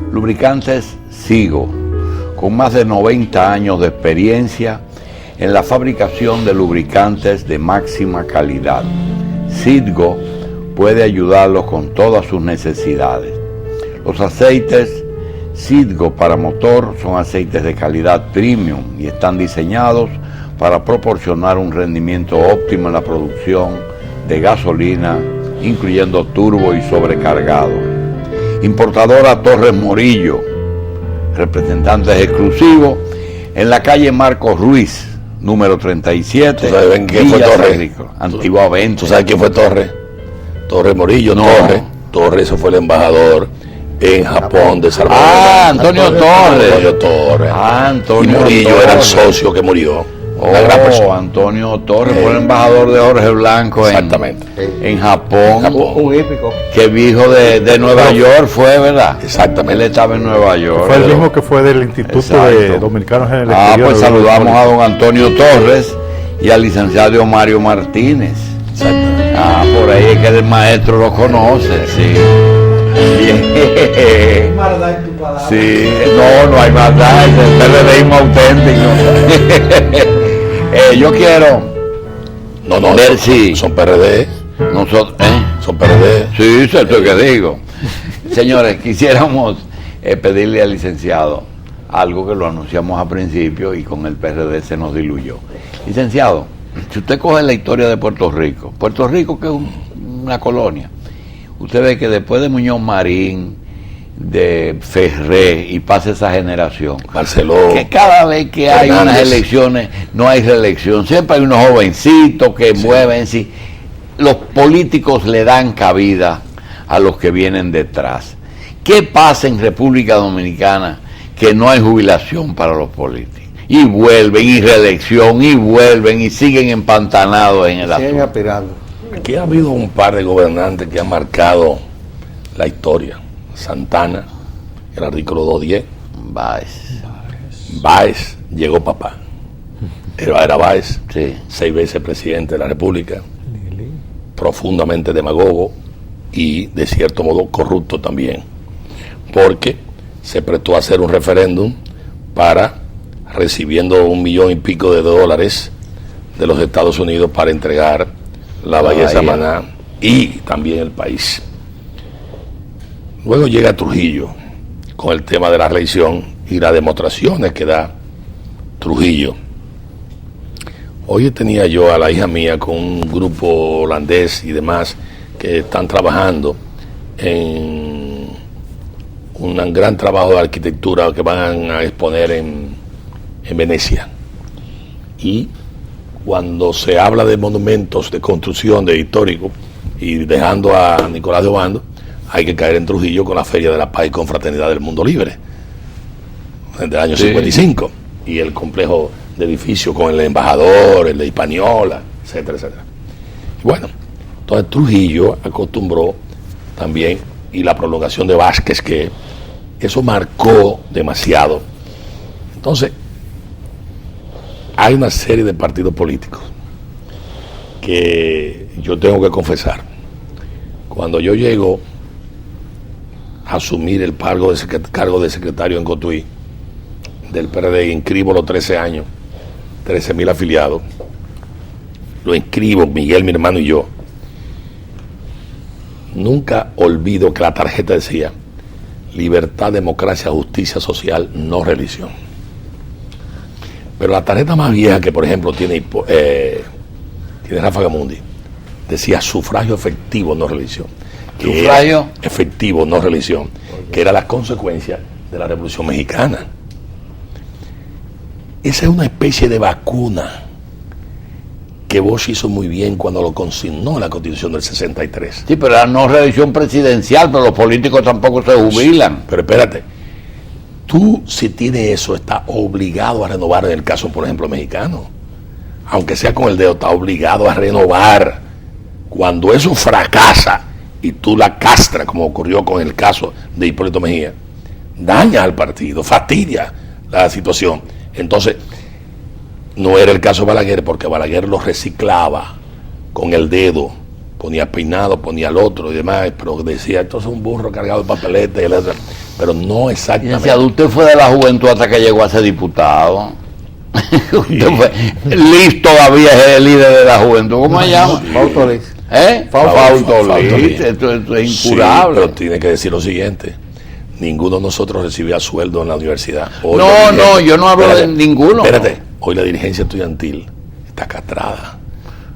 Lubricantes Sigo, con más de 90 años de experiencia en la fabricación de lubricantes de máxima calidad. Citgo puede ayudarlos con todas sus necesidades. Los aceites Citgo para motor son aceites de calidad premium y están diseñados para proporcionar un rendimiento óptimo en la producción de gasolina, incluyendo turbo y sobrecargado. Importadora Torres Morillo, representantes exclusivos en la calle Marcos Ruiz, número 37. ¿Tú sabes quién fue Torres? Antigua 20. ¿Tú sabes quién fue Torres? Torres Morillo, no. Torres, ese fue el embajador en Japón de Salvador. Antonio Torres. Antonio Torres. Antonio y Morillo Torres era el socio que murió. Una gran persona. Antonio Torres fue el embajador de Jorge Blanco en Japón. Un hípico. Que hijo de Nueva York fue, ¿verdad? Exactamente. Él estaba en Nueva York. Fue el mismo que fue del Instituto de Dominicanos en el Exterior. Pues saludamos a don Antonio Torres y al licenciado Mario Martínez. Exactamente. Por ahí es que el maestro lo conoce, sí. Hay maldad en tu palabra. Sí, no hay maldad, es el PRDismo auténtico. Yo quiero ver si son PRD. Nosotros, son PRD. Sí, eso es lo que digo. Señores, quisiéramos pedirle al licenciado algo que lo anunciamos a principio y con el PRD se nos diluyó. Licenciado, si usted coge la historia de Puerto Rico que es una colonia, usted ve que después de Muñoz Marín, de Ferré y pasa esa generación, Barceló, que cada vez que hay Hernández, unas elecciones no hay reelección, siempre hay unos jovencitos que mueven, sí. Los políticos le dan cabida a los que vienen detrás. ¿Qué pasa en República Dominicana que no hay jubilación para los políticos? Y vuelven, y reelección, y vuelven, y siguen empantanados en el asunto. Siguen aspirando. Aquí ha habido un par de gobernantes que han marcado la historia. Santana, el artículo 210. Báez, llegó papá. Era Báez, sí. 6 veces presidente de la República, profundamente demagogo y de cierto modo corrupto también, porque se prestó a hacer un referéndum para, recibiendo $1 millón y pico de dólares de los Estados Unidos para entregar la Bahía de Samaná y también el país. Luego llega Trujillo con el tema de la reelección y las demostraciones que da Trujillo. Hoy tenía yo a la hija mía con un grupo holandés y demás que están trabajando en un gran trabajo de arquitectura que van a exponer en Venecia. Y cuando se habla de monumentos, de construcción, de histórico, y dejando a Nicolás de Obando, hay que caer en Trujillo con la Feria de la Paz y Confraternidad del Mundo Libre, del año 55, y el complejo de edificios con el embajador, el de Hispaniola, etcétera, etcétera. Y bueno, entonces Trujillo acostumbró también, y la prolongación de Vázquez, que eso marcó demasiado. Entonces, hay una serie de partidos políticos que yo tengo que confesar, cuando yo llego a asumir el cargo de secretario en Cotuí del PRD, inscribo los 13 años, 13,000 afiliados, lo inscribo Miguel, mi hermano y yo. Nunca olvido que la tarjeta decía libertad, democracia, justicia social, no religión. Pero la tarjeta más vieja que, por ejemplo, tiene Rafa Gamundi, decía sufragio efectivo, no religión. Sufragio efectivo, no religión, que era la consecuencia de la Revolución Mexicana. Esa es una especie de vacuna que Bosch hizo muy bien cuando lo consignó en la Constitución del 63. Sí, pero la no reelección presidencial, pero los políticos tampoco se jubilan. Pero espérate, tú, si tienes eso, estás obligado a renovar en el caso, por ejemplo, mexicano. Aunque sea con el dedo, estás obligado a renovar. Cuando eso fracasa y tú la castras, como ocurrió con el caso de Hipólito Mejía, daña al partido, fastidia la situación. Entonces, no era el caso de Balaguer, porque Balaguer lo reciclaba con el dedo, ponía peinado, ponía el otro y demás, pero decía, esto es un burro cargado de papeletas, pero no exactamente. Y decía, usted fue de la juventud hasta que llegó a ser diputado. Usted fue listo todavía, es el líder de la juventud. ¿Cómo se llama? Fausto Liz. Fausto Liz. Esto es incurable. Sí, pero tiene que decir lo siguiente: ninguno de nosotros recibía sueldo en la universidad. Hoy yo no hablo de ninguno. Espérate, hoy la dirigencia estudiantil está castrada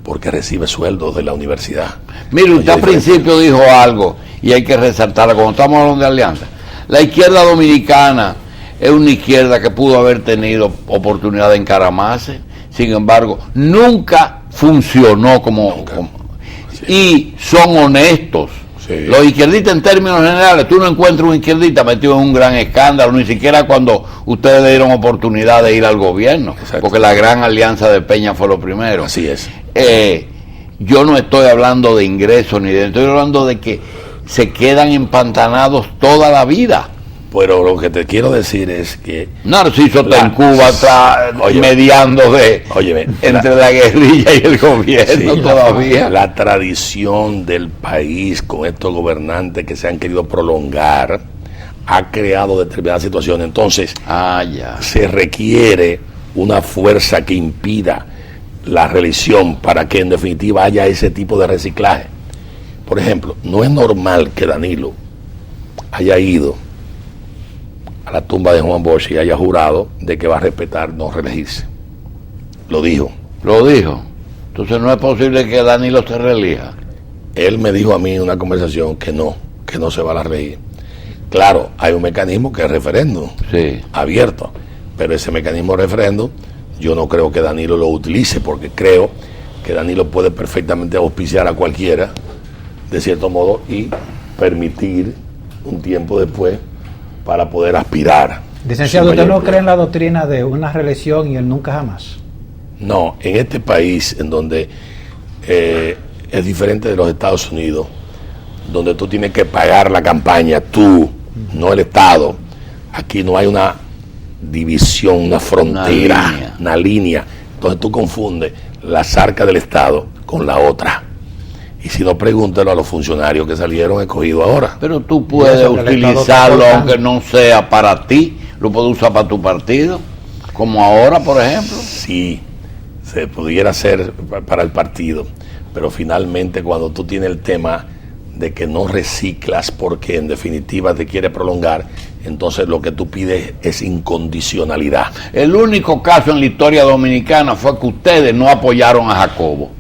porque recibe sueldos de la universidad. Mire, usted al principio dijo algo y hay que resaltarlo cuando estamos hablando de alianza. La izquierda dominicana es una izquierda que pudo haber tenido oportunidad de encaramarse, sin embargo, nunca funcionó como sí. Y son honestos. Sí. Los izquierdistas en términos generales, tú no encuentras un izquierdista metido en un gran escándalo, ni siquiera cuando ustedes le dieron oportunidad de ir al gobierno. Exacto. Porque la gran alianza de Peña fue lo primero. Así es. Yo no estoy hablando de ingresos ni de... Estoy hablando de que se quedan empantanados toda la vida. Pero lo que te quiero decir es que Narciso está en Cuba, está mediando entre la guerrilla y el gobierno todavía. La tradición del país con estos gobernantes que se han querido prolongar ha creado determinadas situaciones. Entonces, se requiere una fuerza que impida la reelección para que en definitiva haya ese tipo de reciclaje. Por ejemplo, no es normal que Danilo haya ido a la tumba de Juan Bosch y haya jurado de que va a respetar no reelegirse. Lo dijo. Entonces no es posible que Danilo se reelija. Él me dijo a mí en una conversación que no se va a reelegir. Claro, hay un mecanismo que es referéndum, abierto, pero ese mecanismo de referéndum yo no creo que Danilo lo utilice, porque creo que Danilo puede perfectamente auspiciar a cualquiera, de cierto modo, y permitir un tiempo después para poder aspirar. Licenciado, ¿usted no cree en la doctrina de una reelección y el nunca jamás? No, en este país en donde es diferente de los Estados Unidos, donde tú tienes que pagar la campaña, tú, no el Estado, aquí no hay una división, una frontera, una línea. Entonces tú confundes las arcas del Estado con la otra. Y si no, pregúntalo a los funcionarios que salieron escogidos ahora. Pero tú puedes utilizarlo aunque no sea para ti, lo puedes usar para tu partido, como ahora, por ejemplo. Sí, se pudiera hacer para el partido, pero finalmente cuando tú tienes el tema de que no reciclas porque en definitiva te quiere prolongar, entonces lo que tú pides es incondicionalidad. El único caso en la historia dominicana fue que ustedes no apoyaron a Jacobo.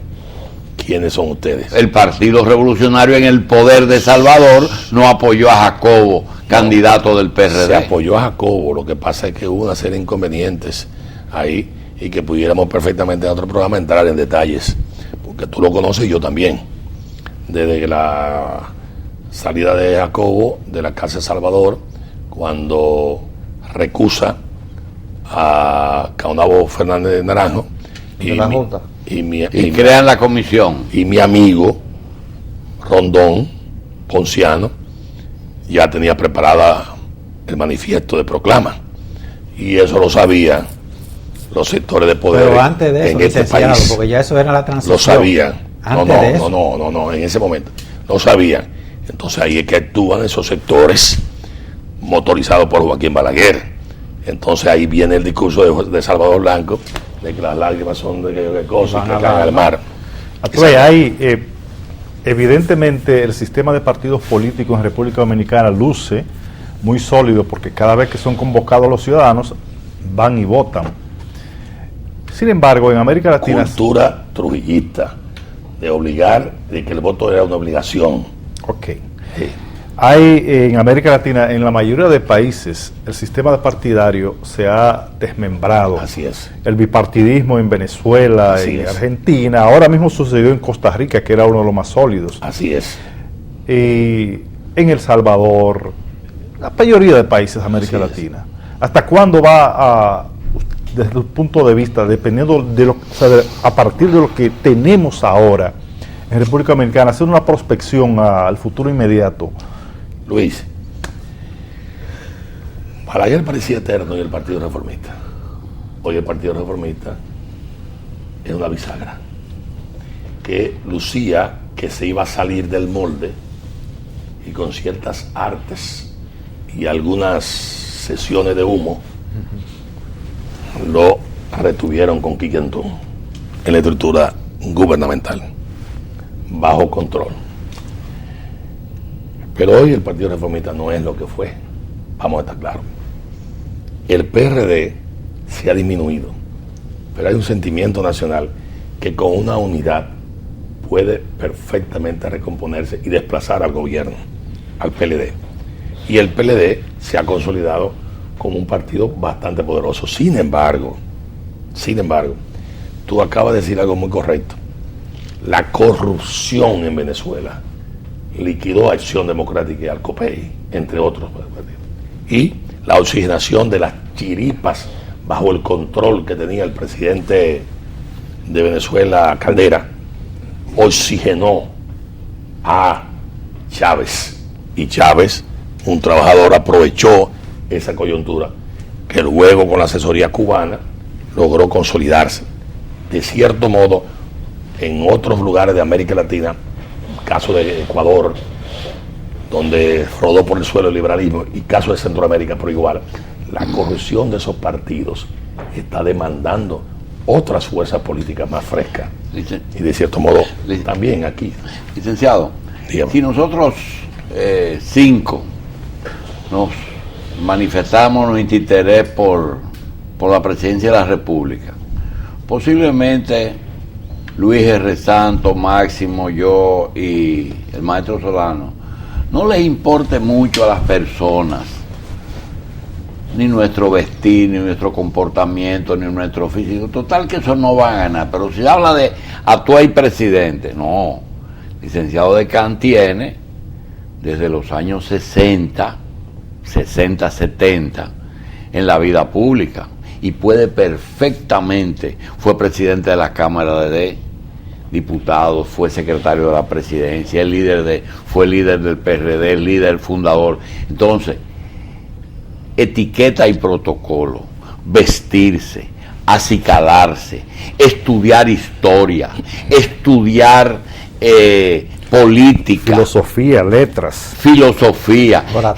¿Quiénes son ustedes? El Partido Revolucionario en el poder de Salvador no apoyó a Jacobo, candidato del PRD. Se apoyó a Jacobo, lo que pasa es que hubo una serie de inconvenientes ahí y que pudiéramos perfectamente en otro programa entrar en detalles, porque tú lo conoces y yo también. Desde la salida de Jacobo de la Casa de Salvador, cuando recusa a Caonabo Fernández de Naranjo de la Junta. Y crean la comisión. Y mi amigo Rondón Ponciano ya tenía preparada el manifiesto de proclama, y eso lo sabían los sectores de poder. Pero antes de eso, en este país, porque ya eso era la transición. lo sabían. No, en ese momento lo sabían. Entonces ahí es que actúan esos sectores motorizados por Joaquín Balaguer. Entonces ahí viene el discurso de Salvador Blanco de que las lágrimas son de cosas que caen al mar. Hay evidentemente el sistema de partidos políticos en República Dominicana luce muy sólido, porque cada vez que son convocados los ciudadanos van y votan. Sin embargo, en América Latina, cultura trujillista de obligar, de que el voto era una obligación. Ok. Sí. Hay en América Latina, en la mayoría de países, el sistema de partidario se ha desmembrado. Así es. El bipartidismo en Venezuela, Así en es. Argentina, ahora mismo sucedió en Costa Rica, que era uno de los más sólidos. Así es. Y en El Salvador, la mayoría de países de América Latina. ¿Hasta cuándo va a, desde el punto de vista, dependiendo de lo, o sea, a partir de lo que tenemos ahora en República Dominicana, hacer una prospección al futuro inmediato? Luis, Balaguer parecía eterno en el Partido Reformista. Hoy el Partido Reformista es una bisagra que lucía que se iba a salir del molde, y con ciertas artes y algunas sesiones de humo lo retuvieron con Quique Antún en la estructura gubernamental, bajo control. Pero hoy el Partido Reformista no es lo que fue, vamos a estar claros. El PRD se ha disminuido, pero hay un sentimiento nacional que con una unidad puede perfectamente recomponerse y desplazar al gobierno, al PLD. Y el PLD se ha consolidado como un partido bastante poderoso. Sin embargo, tú acabas de decir algo muy correcto. La corrupción en Venezuela liquidó a Acción Democrática y al COPEI, entre otros partidos. Y la oxigenación de las chiripas bajo el control que tenía el presidente de Venezuela, Caldera, oxigenó a Chávez. Y Chávez, un trabajador, aprovechó esa coyuntura que luego con la asesoría cubana logró consolidarse. De cierto modo, en otros lugares de América Latina, caso de Ecuador, donde rodó por el suelo el liberalismo, y caso de Centroamérica por igual, la corrupción de esos partidos está demandando otras fuerzas políticas más frescas. Y de cierto modo, también aquí. Licenciado, dígame. Si nosotros 5 nos manifestamos nuestro interés por la presidencia de la República, posiblemente Luis R. Santos, Máximo, yo y el maestro Solano, no les importe mucho a las personas, ni nuestro vestir, ni nuestro comportamiento, ni nuestro físico. Total que eso no va a ganar. Pero si habla de actual presidente, no. Licenciado Decán tiene, desde los años 60, 70, en la vida pública. Y puede perfectamente, fue presidente de la Cámara de Diputados, fue secretario de la Presidencia, fue líder del PRD, líder fundador. Entonces, etiqueta y protocolo, vestirse, acicalarse, estudiar historia, estudiar política, filosofía,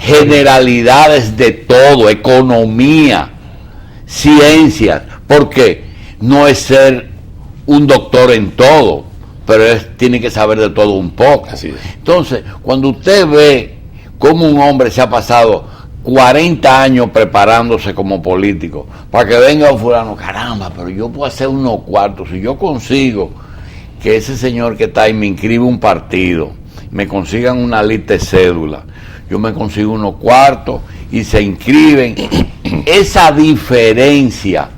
generalidades de todo, economía, ciencias, porque no es ser un doctor en todo, pero tiene que saber de todo un poco. Así es. Entonces, cuando usted ve cómo un hombre se ha pasado 40 años preparándose como político, para que venga un fulano, caramba, pero yo puedo hacer unos cuartos, si yo consigo que ese señor que está ahí me inscribe un partido, me consigan una lista de cédula, yo me consigo unos cuartos y se inscriben. Esa diferencia,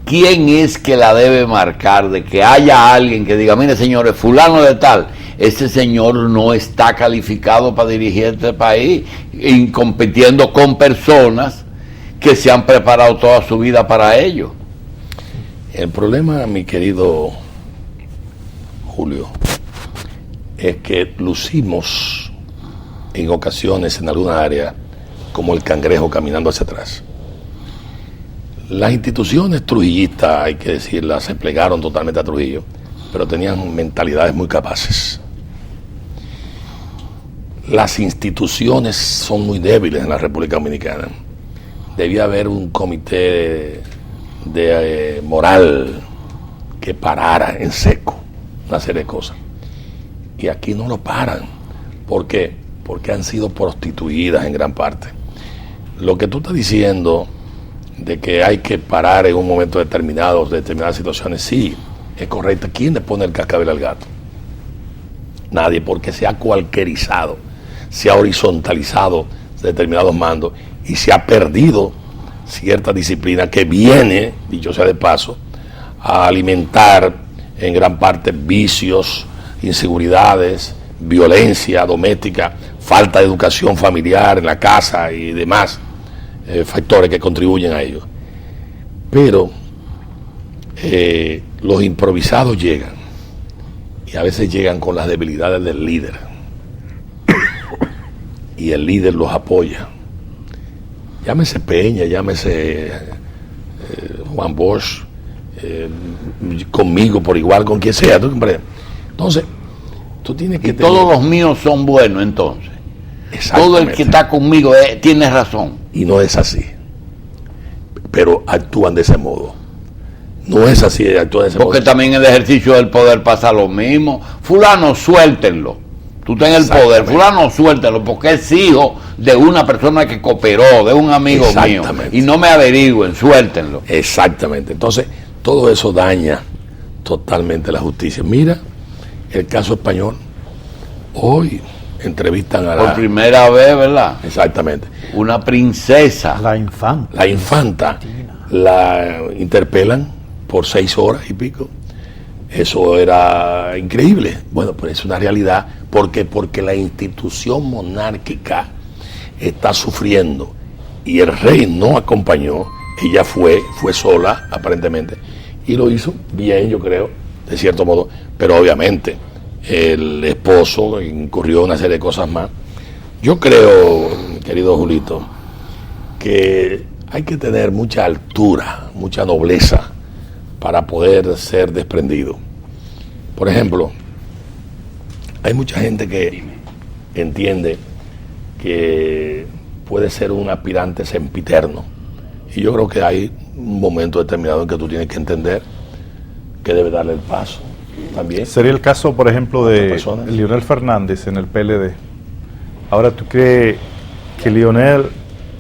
¿quién es que la debe marcar? De que haya alguien que diga, mire señores, fulano de tal, ese señor no está calificado para dirigir este país, y compitiendo con personas que se han preparado toda su vida para ello. El problema, mi querido Julio, es que lucimos en ocasiones en alguna área como el cangrejo caminando hacia atrás. Las instituciones trujillistas, hay que decirlas, se plegaron totalmente a Trujillo, pero tenían mentalidades muy capaces. Las instituciones son muy débiles en la República Dominicana. Debía haber un comité de moral que parara en seco una serie de cosas. Y aquí no lo paran. ¿Por qué? Porque han sido prostituidas en gran parte. Lo que tú estás diciendo de que hay que parar en un momento determinado, de determinadas situaciones, sí, es correcto. ¿Quién le pone el cascabel al gato? Nadie, porque se ha cualquierizado, se ha horizontalizado determinados mandos y se ha perdido cierta disciplina que viene, dicho sea de paso, a alimentar en gran parte vicios, inseguridades, violencia doméstica, falta de educación familiar en la casa y demás factores que contribuyen a ello. Pero los improvisados llegan, y a veces llegan con las debilidades del líder, y el líder los apoya. Llámese Peña, llámese Juan Bosch, conmigo por igual, con quien sea. Entonces, tú tienes que... Y todos los míos son buenos, entonces. Todo el que está conmigo tiene razón. Y no es así. Pero actúan de ese modo. No es así, actúan de ese modo. Porque también en el ejercicio del poder pasa lo mismo. Fulano, suéltenlo. Tú estás en el poder, fulano, suéltenlo, porque es hijo de una persona que cooperó, de un amigo mío. Y no me averigüen, suéltenlo. Exactamente. Entonces, todo eso daña totalmente la justicia. Mira el caso español. Hoy entrevistan a por primera vez, ¿verdad? Exactamente. Una princesa. La infanta. La infanta. La interpelan por 6 horas y pico. Eso era increíble. Bueno, pues es una realidad. ¿Por qué? Porque la institución monárquica está sufriendo y el rey no acompañó. Ella fue sola, aparentemente, y lo hizo bien, yo creo, de cierto modo. Pero obviamente el esposo incurrió en una serie de cosas más. Yo creo, querido Julito, que hay que tener mucha altura, mucha nobleza para poder ser desprendido. Por ejemplo, hay mucha gente que entiende que puede ser un aspirante sempiterno, y yo creo que hay un momento determinado en que tú tienes que entender que debe darle el paso también. Sería el caso, por ejemplo, de Leonel Fernández en el PLD. Ahora, ¿tú crees que Leonel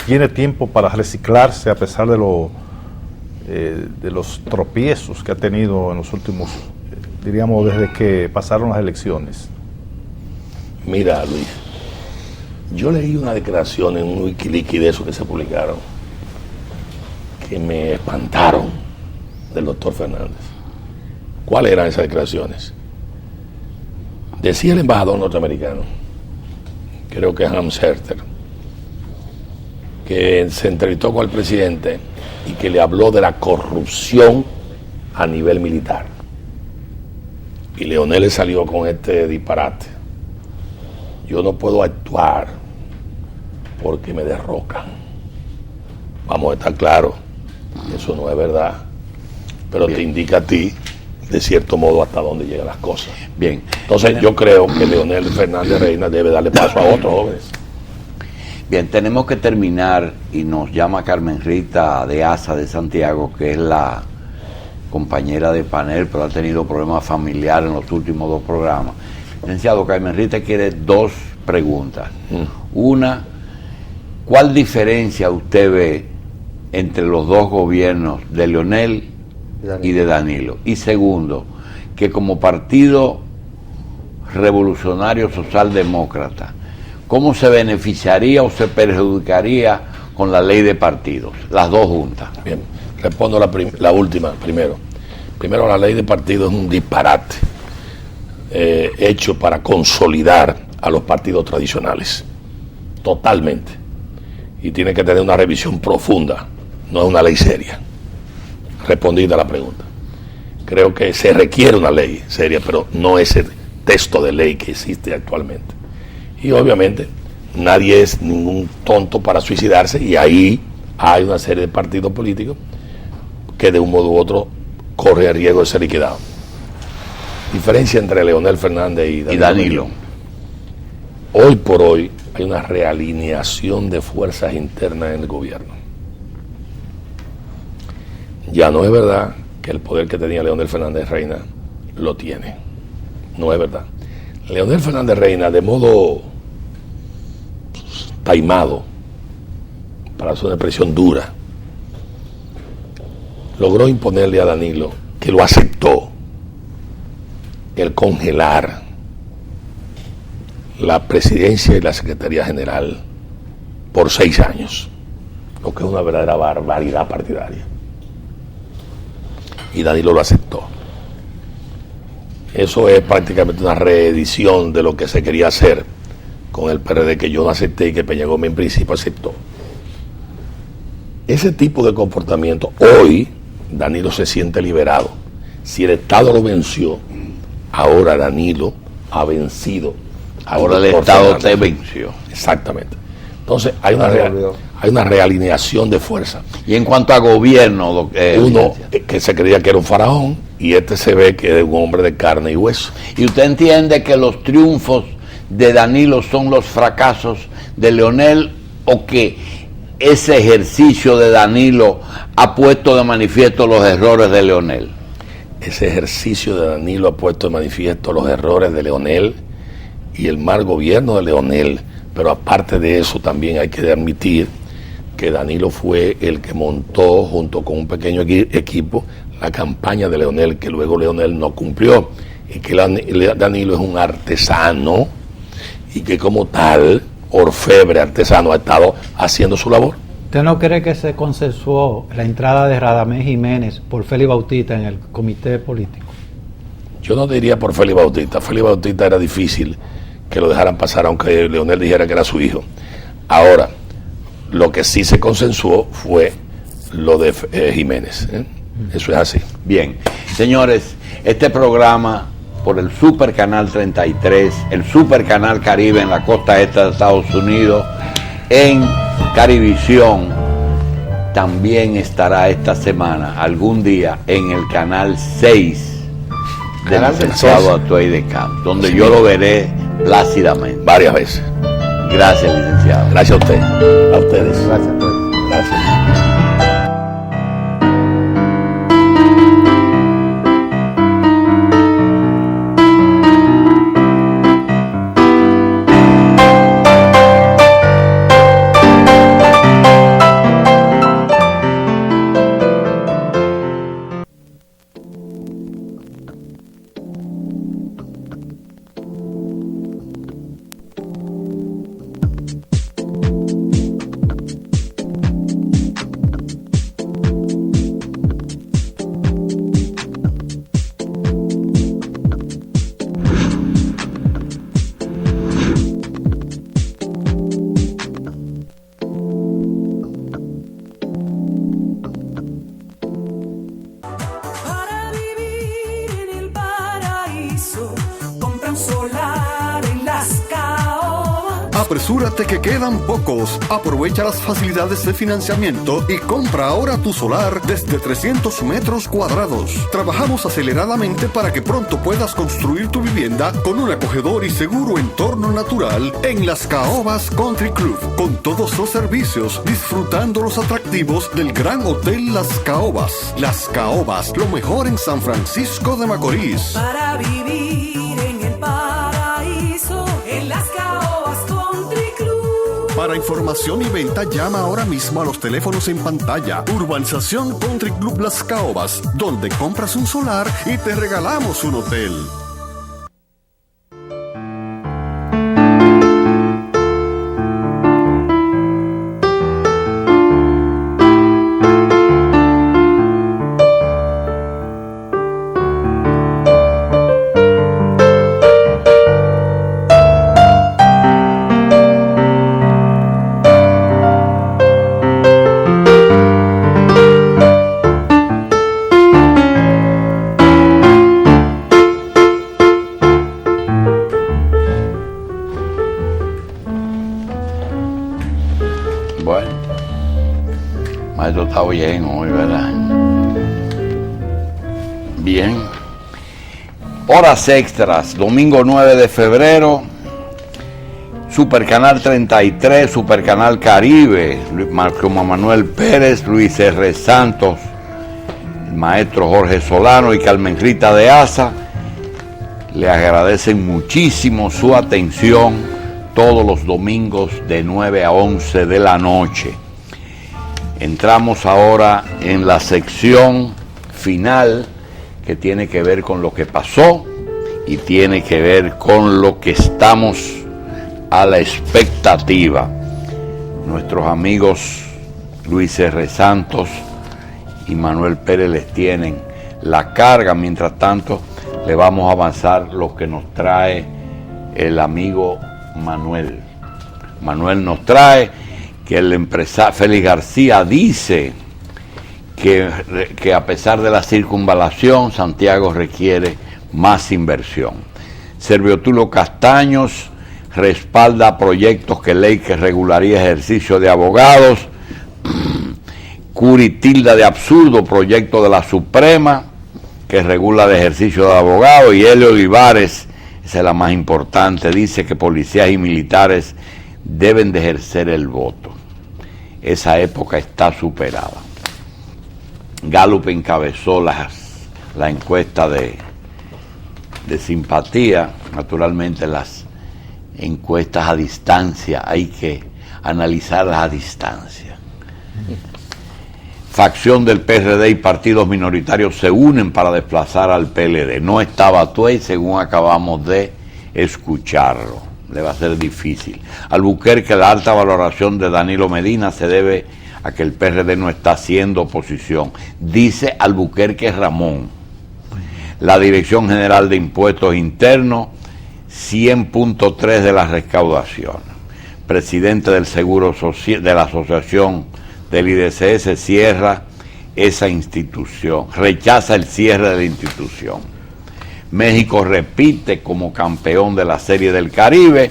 tiene tiempo para reciclarse a pesar de los tropiezos que ha tenido en los últimos, diríamos, desde que pasaron las elecciones? Mira, Luis, yo leí una declaración en un Wikileaks de esos que se publicaron que me espantaron del doctor Fernández. ¿Cuáles eran esas declaraciones? Decía el embajador norteamericano, creo que Hans Herter, que se entrevistó con el presidente y que le habló de la corrupción a nivel militar. Y Leonel le salió con este disparate: yo no puedo actuar porque me derrocan. Vamos a estar claros, eso no es verdad, pero bien, te indica a ti, de cierto modo, hasta dónde llegan las cosas. Bien. Entonces yo creo que Leonel Fernández Reina debe darle paso a otros jóvenes. Bien, tenemos que terminar y nos llama Carmen Rita de Asa de Santiago, que es la compañera de panel, pero ha tenido problemas familiares en los últimos 2 programas. Licenciado, Carmen Rita quiere 2 preguntas. Una, ¿cuál diferencia usted ve entre los 2 gobiernos de Leonel y de Danilo? Y segundo, que como partido revolucionario socialdemócrata, ¿cómo se beneficiaría o se perjudicaría con la ley de partidos? Las 2 juntas. Bien, respondo la última primero. Primero, la ley de partidos es un disparate hecho para consolidar a los partidos tradicionales, totalmente. Y tiene que tener una revisión profunda, no es una ley seria. Respondida la pregunta. Creo que se requiere una ley seria, pero no ese texto de ley que existe actualmente. Y obviamente nadie es ningún tonto para suicidarse, y ahí hay una serie de partidos políticos que de un modo u otro corre el riesgo de ser liquidado. Diferencia entre Leonel Fernández y Danilo. Hoy por hoy hay una realineación de fuerzas internas en el gobierno. Ya no es verdad que el poder que tenía Leonel Fernández Reina lo tiene. No es verdad. Leonel Fernández Reina, de modo taimado, para hacer una expresión dura, logró imponerle a Danilo, que lo aceptó, el congelar la presidencia y la secretaría general por 6 años, lo que es una verdadera barbaridad partidaria. Y Danilo lo aceptó. Eso es prácticamente una reedición de lo que se quería hacer con el PRD, que yo no acepté y que Peña Gómez en principio aceptó. Ese tipo de comportamiento, hoy Danilo se siente liberado. Si el Estado lo venció, ahora Danilo ha vencido. Ahora el Estado te venció. Exactamente. Entonces hay una realineación de fuerza. Y en cuanto a gobierno, uno que se creía que era un faraón, y este se ve que es un hombre de carne y hueso. ¿Y usted entiende que los triunfos de Danilo son los fracasos de Leonel, o que ese ejercicio de Danilo ha puesto de manifiesto los errores de Leonel? Ese ejercicio de Danilo ha puesto de manifiesto los errores de Leonel y el mal gobierno de Leonel. Pero aparte de eso, también hay que admitir que Danilo fue el que montó, junto con un pequeño equipo, la campaña de Leonel, que luego Leonel no cumplió, y que Danilo es un artesano, y que como tal, orfebre artesano, ha estado haciendo su labor. ¿Usted no cree que se consensuó la entrada de Radamés Jiménez por Félix Bautista en el comité político? Yo no diría por Félix Bautista. Félix Bautista era difícil que lo dejaran pasar, aunque Leonel dijera que era su hijo. Ahora, lo que sí se consensuó fue lo de Jiménez. Eso es así. Bien, señores, este programa por el Super Canal 33, el Super Canal Caribe en la costa este de Estados Unidos, en Carivisión, también estará esta semana, algún día, en el Canal 6 del licenciado Atuey de Camps, donde yo lo veré plácidamente. Varias veces. Gracias, licenciado. Gracias a usted. A ustedes. Gracias, pues. Gracias. Apresúrate que quedan pocos. Aprovecha las facilidades de financiamiento y compra ahora tu solar desde 300 metros cuadrados. Trabajamos aceleradamente para que pronto puedas construir tu vivienda con un acogedor y seguro entorno natural en Las Caobas Country Club, con todos los servicios, disfrutando los atractivos del Gran Hotel Las Caobas. Las Caobas, lo mejor en San Francisco de Macorís. Para vivir en el paraíso, en Las Caobas Country Club. Para información y venta, llama ahora mismo a los teléfonos en pantalla. Urbanización Country Club Las Caobas, donde compras un solar y te regalamos un hotel. Bueno, maestro está bien hoy, ¿verdad? Bien. Horas extras, domingo 9 de febrero, Supercanal 33, Supercanal Caribe, Marco Manuel Pérez, Luis R. Santos, el maestro Jorge Solano y Carmen Rita de Asa, le agradecen muchísimo su atención todos los domingos de 9 a 11 de la noche. Entramos ahora en la sección final que tiene que ver con lo que pasó y tiene que ver con lo que estamos a la expectativa. Nuestros amigos Luis R. Santos y Manuel Pérez les tienen la carga. Mientras tanto, le vamos a avanzar lo que nos trae el amigo Manuel. Manuel nos trae que el empresario Félix García dice que a pesar de la circunvalación, Santiago requiere más inversión. Servio Tulo Castaños respalda proyectos que ley que regularía ejercicio de abogados. Curi tilda de absurdo proyecto de la Suprema que regula el ejercicio de abogados. Y Helio Olivares, esa es la más importante, dice que policías y militares deben de ejercer el voto. Esa época está superada. Gallup encabezó la encuesta de simpatía. Naturalmente las encuestas a distancia hay que analizarlas a distancia. Facción del PRD y partidos minoritarios se unen para desplazar al PLD. No estaba Tuey, según acabamos de escucharlo. Le va a ser difícil. Albuquerque, la alta valoración de Danilo Medina se debe a que el PRD no está haciendo oposición. Dice Albuquerque Ramón. La Dirección General de Impuestos Internos, 100.3 de la recaudación. Presidente del Seguro Social, de la Asociación del IDCS, cierra esa institución, rechaza el cierre de la institución. México repite como campeón de la Serie del Caribe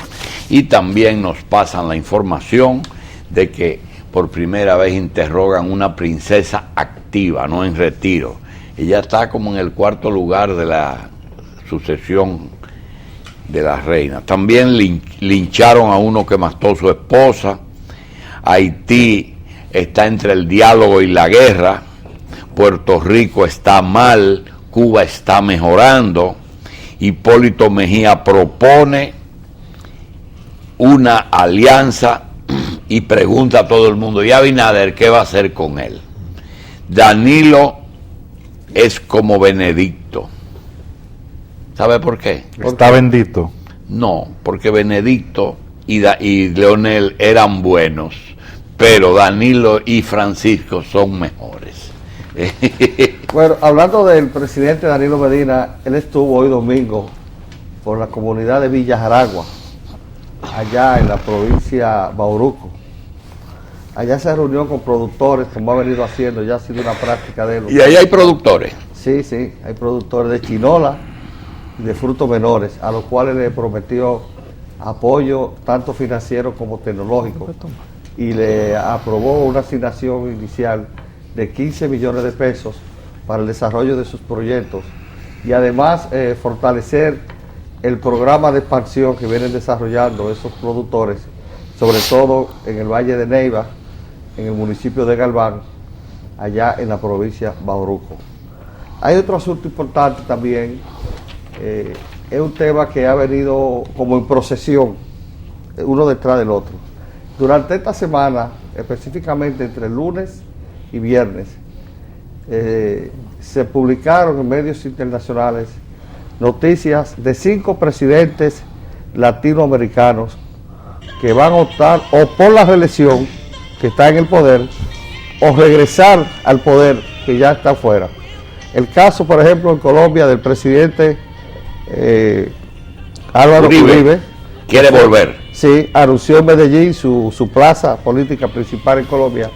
y también nos pasan la información de que por primera vez interrogan una princesa activa, no en retiro. Ella está como en el cuarto lugar de la sucesión de la reina. También lincharon a uno que mató a su esposa. Haití está entre el diálogo y la guerra. Puerto Rico está mal, Cuba está mejorando. Hipólito Mejía propone una alianza y pregunta a todo el mundo, ¿y Abinader qué va a hacer con él? Danilo es como Benedicto. ¿Sabe por qué? Está bendito. No, porque Benedicto y Leonel eran buenos, pero Danilo y Francisco son mejores. Bueno, hablando del presidente Danilo Medina, él estuvo hoy domingo por la comunidad de Villa Jaragua, allá en la provincia Bauruco. Allá se reunió con productores, como ha venido haciendo, ya ha sido una práctica de él. ¿Y ahí hay productores? Sí, hay productores de chinola y de frutos menores, a los cuales le prometió apoyo tanto financiero como tecnológico y le aprobó una asignación inicial de 15 millones de pesos para el desarrollo de sus proyectos y además fortalecer el programa de expansión que vienen desarrollando esos productores, sobre todo en el Valle de Neiva, en el municipio de Galván, allá en la provincia de Bauruco. Hay otro asunto importante también, es un tema que ha venido como en procesión, uno detrás del otro. Durante esta semana, específicamente entre lunes y viernes, se publicaron en medios internacionales noticias de 5 presidentes latinoamericanos que van a optar o por la reelección, que está en el poder, o regresar al poder, que ya está fuera. El caso, por ejemplo, en Colombia del presidente Álvaro Uribe, quiere volver. Sí, anunció en Medellín, su plaza política principal en Colombia,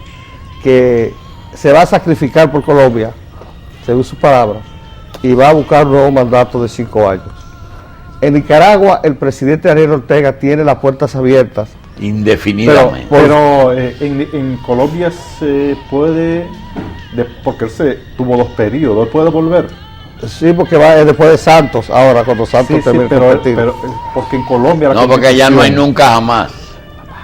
que se va a sacrificar por Colombia, según su palabra, y va a buscar un nuevo mandato de 5 años. En Nicaragua, el presidente Daniel Ortega tiene las puertas abiertas. Indefinidamente. Pero en Colombia se puede, porque él tuvo 2 periodos, puede volver. Sí, porque va después de Santos, ahora cuando Santos termine. Pero porque en Colombia... No, porque allá no hay nunca jamás.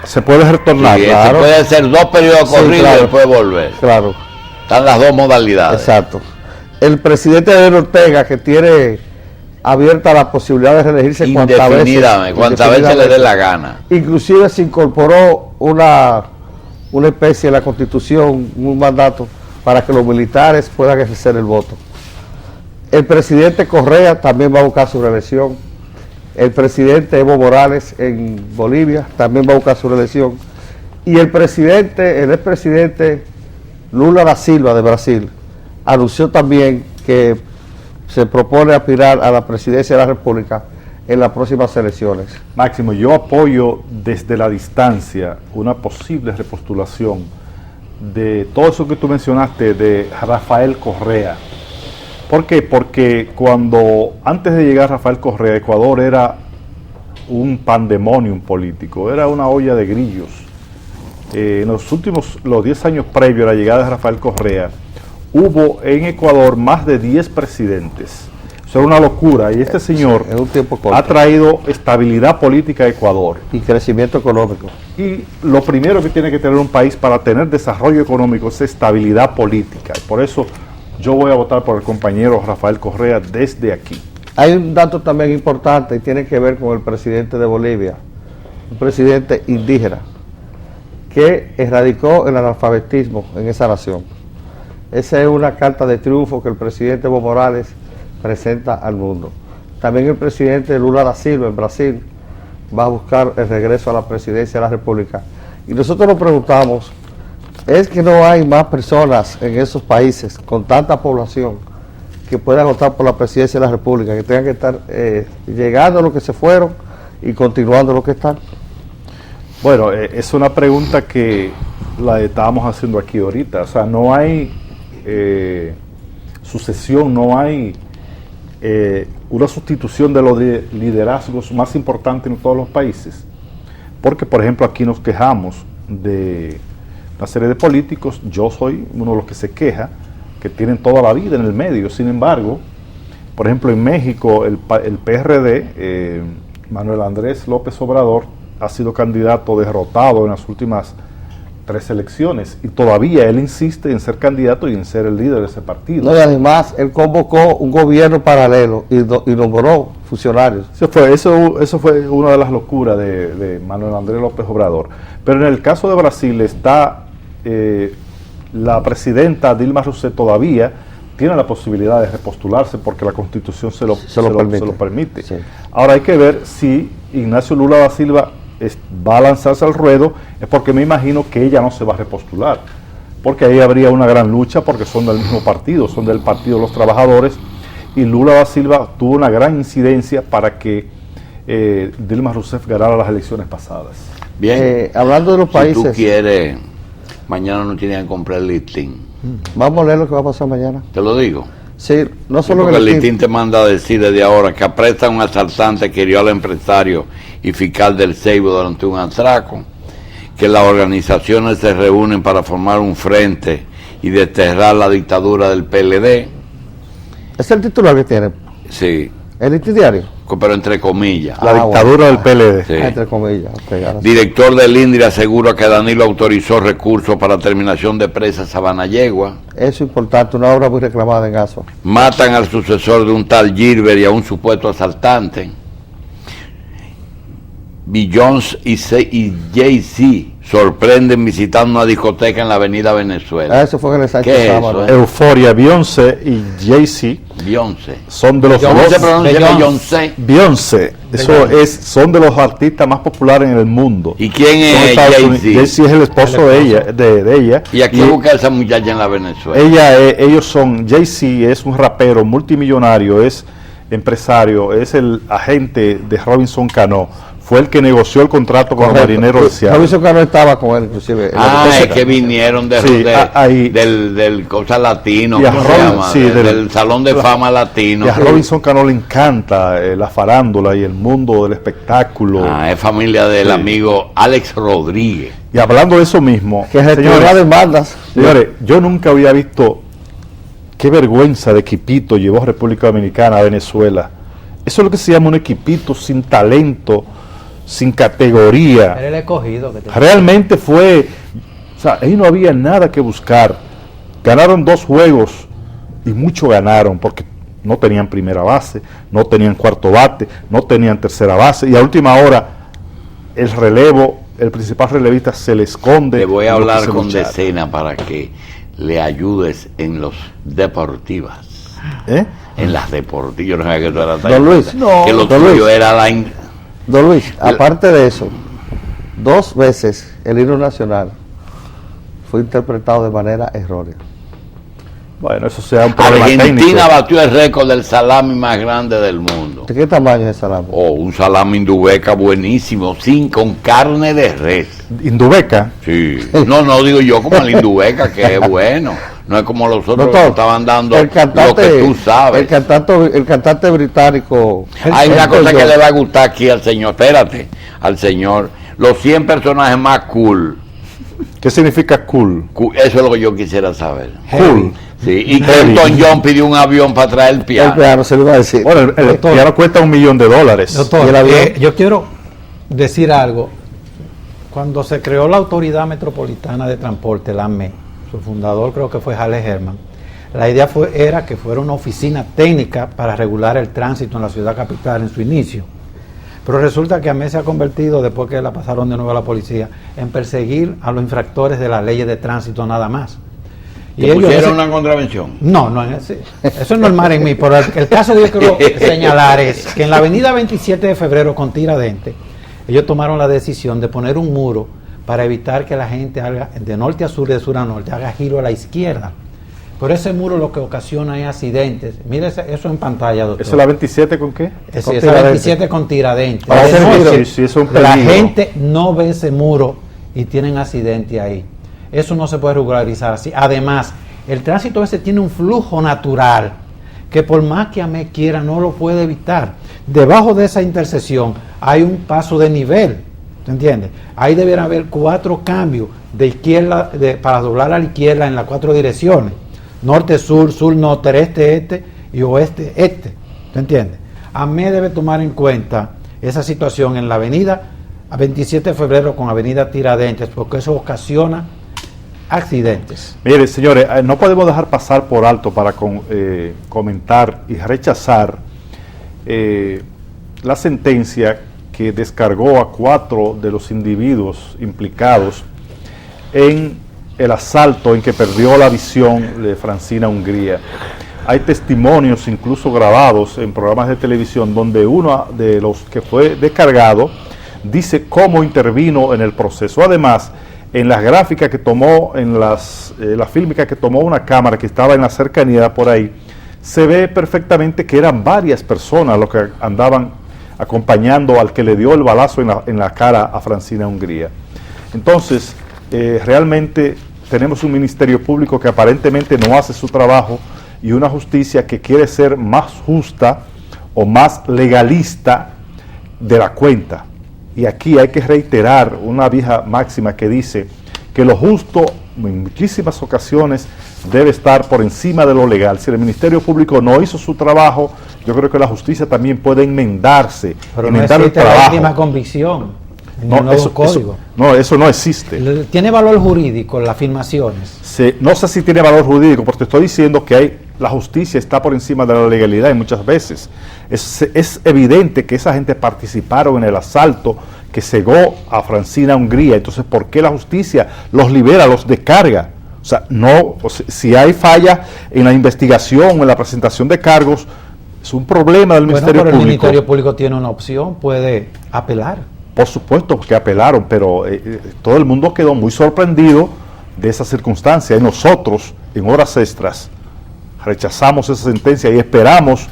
Se puede retornar, Sí, claro. se puede hacer 2 periodos corridos claro. y después volver. Claro. Están las 2 modalidades. Exacto. El presidente Daniel Ortega, que tiene abierta la posibilidad de reelegirse cuantas veces le dé la gana. Inclusive se incorporó una especie en la Constitución, un mandato para que los militares puedan ejercer el voto. El presidente Correa también va a buscar su reelección. El presidente Evo Morales en Bolivia también va a buscar su reelección. Y el expresidente Lula da Silva de Brasil anunció también que se propone aspirar a la presidencia de la República en las próximas elecciones. Máximo, yo apoyo desde la distancia una posible repostulación de todo eso que tú mencionaste de Rafael Correa. ¿Por qué? Porque antes de llegar Rafael Correa, Ecuador era un pandemonium político, era una olla de grillos. En los 10 años previos a la llegada de Rafael Correa, hubo en Ecuador más de 10 presidentes. Eso era una locura. Y este señor en un tiempo corto ha traído estabilidad política a Ecuador. Y crecimiento económico. Y lo primero que tiene que tener un país para tener desarrollo económico es estabilidad política. Y por eso yo voy a votar por el compañero Rafael Correa desde aquí. Hay un dato también importante y tiene que ver con el presidente de Bolivia, un presidente indígena, que erradicó el analfabetismo en esa nación. Esa es una carta de triunfo que el presidente Evo Morales presenta al mundo. También el presidente Lula da Silva en Brasil va a buscar el regreso a la presidencia de la República. Y nosotros nos preguntamos, ¿es que no hay más personas en esos países con tanta población que puedan optar por la presidencia de la República, que tengan que estar llegando a los que se fueron y continuando los que están? Bueno, es una pregunta que la estábamos haciendo aquí ahorita. O sea, no hay sucesión, no hay una sustitución de los liderazgos más importantes en todos los países. Porque, por ejemplo, aquí nos quejamos de una serie de políticos. Yo soy uno de los que se queja, que tienen toda la vida en el medio. Sin embargo, por ejemplo, en México, el PRD, Manuel Andrés López Obrador, ha sido candidato derrotado en las últimas 3 elecciones y todavía él insiste en ser candidato y en ser el líder de ese partido. No, y además él convocó un gobierno paralelo y nombró funcionarios. Eso fue una de las locuras de Manuel Andrés López Obrador. Pero en el caso de Brasil está la presidenta Dilma Rousseff todavía tiene la posibilidad de repostularse porque la Constitución se lo permite. Sí. Ahora hay que ver si Ignacio Lula da Silva va a lanzarse al ruedo, es porque me imagino que ella no se va a repostular, porque ahí habría una gran lucha porque son del mismo partido, son del Partido de los Trabajadores, y Lula da Silva tuvo una gran incidencia para que Dilma Rousseff ganara las elecciones pasadas. Bien, hablando de los países, si tú quieres, mañana no tienes que comprar el listing. Vamos a leer lo que va a pasar mañana. Te lo digo. Sí, no solo Porque en el el listín te manda a decir desde ahora que apresta a un asaltante que hirió al empresario y fiscal del Ceibo durante un atraco, que las organizaciones se reúnen para formar un frente y desterrar la dictadura del PLD. Es el titular que tiene, Sí, el listín diario. pero entre comillas. La dictadura del PLD. Sí. Entre comillas. Okay, ahora sí. Director del INDRI asegura que Danilo autorizó recursos para terminación de presa Sabana Yegua. Eso es importante, una obra muy reclamada en Asua. Matan al sucesor de un tal Gilbert y a un supuesto asaltante. Beyoncé y Jay-Z sorprenden visitando una discoteca en la avenida Venezuela. Eso fue en el Sánchez ¿Qué es Sámano. eso, Euforia, Beyoncé y Jay-Z Beyoncé. son de los ¿Cómo se dos. pronuncia Beyoncé? Beyoncé, son de los artistas más populares en el mundo. ¿Y quién Son es Estados Unidos. Jay-Z? Jay-Z es el esposo de ella. ¿Y aquí busca esa muchacha en la Venezuela? Ellos son, Jay-Z es un rapero multimillonario, es empresario, es el agente de Robinson Cano. Fue el que negoció el contrato con los marineros de Seattle. Robinson Cano estaba con él, inclusive. en la Ah, es discoteca. que vinieron Sí, ahí. del cosa latino, Y a ¿cómo se Robin- llama? sí, del Salón de Fama Latino. Y a Robinson Cano le encanta la farándula y el mundo del espectáculo. Ah, es familia del amigo Alex Rodríguez. Y hablando de eso mismo, Que gestionó señores, demandas. señores, yo nunca había visto qué vergüenza de equipito llevó República Dominicana a Venezuela. Eso es lo que se llama un equipito sin talento, sin categoría. Era el escogido que te... Realmente fue, o sea, ahí no había nada que buscar. Ganaron 2 juegos y mucho ganaron porque no tenían primera base, no tenían cuarto bate, no tenían tercera base y a última hora el relevo, el principal relevista se le esconde. Te voy a en lo que hablar se con luchara. Decena para que le ayudes en los deportivas. ¿Eh? En las deportivas. Yo no sabía que tú eras tan Don Luis, importante. Que lo Don tuyo Luis. era Don Luis, aparte de eso, 2 veces el himno nacional fue interpretado de manera errónea. Bueno, eso sea un problema Argentina técnico. batió el récord del salami más grande del mundo. ¿De qué tamaño es el salami? Oh, un salami indubeca buenísimo, con carne de res. Indubeca. Sí. No digo yo como el indubeca, que es bueno. No es como los otros que estaban dando lo que tú sabes. El cantante británico. Hay una Elton cosa que John. le va a gustar aquí al señor. Espérate, al señor. Los 100 personajes más cool. ¿Qué significa cool? Eso es lo que yo quisiera saber. Cool. Sí, y que Heavy. Elton John pidió un avión para traer el El piano. piano se lo iba a decir. Bueno, el Doctor. piano cuesta $1 millón. Doctor, ¿Y el avión? yo quiero decir algo. Cuando se creó la Autoridad Metropolitana de Transporte, la AME, su fundador creo que fue Halle Herman, la idea era que fuera una oficina técnica para regular el tránsito en la ciudad capital en su inicio. Pero resulta que AME se ha convertido, después que la pasaron de nuevo a la policía, en perseguir a los infractores de las leyes de tránsito nada más. ¿Y pusieron una contravención? No, eso es normal en mí, pero el caso que yo quiero señalar es que en la avenida 27 de febrero con Tiradentes, ellos tomaron la decisión de poner un muro para evitar que la gente haga, de norte a sur y de sur a norte, haga giro a la izquierda. Pero ese muro lo que ocasiona es accidentes. Mire eso en pantalla, doctor. ¿Eso es la 27 con qué? Esa 27 con Tiradentes. Ah, De noche, sí, eso es un la peligro. gente no ve ese muro y tienen accidente ahí. Eso no se puede regularizar así. Además, el tránsito ese tiene un flujo natural que por más que AME quiera no lo puede evitar. Debajo de esa intersección hay un paso de nivel, ¿te entiendes? Ahí debería haber 4 cambios de izquierda para doblar a la izquierda en las 4 direcciones: norte, sur, sur, norte, este y oeste, este. ¿Te entiendes? AME debe tomar en cuenta esa situación en la avenida a 27 de febrero con avenida Tiradentes, porque eso ocasiona accidentes. Mire, señores, no podemos dejar pasar por alto para comentar y rechazar la sentencia que descargó a 4 de los individuos implicados en el asalto en que perdió la visión de Francina Hungría. Hay testimonios incluso grabados en programas de televisión donde uno de los que fue descargado dice cómo intervino en el proceso. Además, en las gráficas que tomó, en la fílmica que tomó una cámara que estaba en la cercanía por ahí, se ve perfectamente que eran varias personas los que andaban acompañando al que le dio el balazo en la cara a Francina Hungría. Entonces, realmente tenemos un Ministerio Público que aparentemente no hace su trabajo y una justicia que quiere ser más justa o más legalista de la cuenta. Y aquí hay que reiterar una vieja máxima que dice que lo justo en muchísimas ocasiones debe estar por encima de lo legal. Si el Ministerio Público no hizo su trabajo, yo creo que la justicia también puede enmendarse, Pero no enmendar el existe la trabajo. última convicción en No, el nuevo eso código. no existe. ¿Tiene valor jurídico las afirmaciones? No sé si tiene valor jurídico, porque te estoy diciendo que la justicia está por encima de la legalidad y muchas veces. Es evidente que esa gente participaron en el asalto que cegó a Francina Hungría. Entonces, ¿por qué la justicia los libera, los descarga? Si hay falla en la investigación o en la presentación de cargos, es un problema del Ministerio Pero el Público. Ministerio Público tiene una opción, puede apelar. Por supuesto que apelaron, pero todo el mundo quedó muy sorprendido de esa circunstancia. Y nosotros, en horas extras, rechazamos esa sentencia y esperamos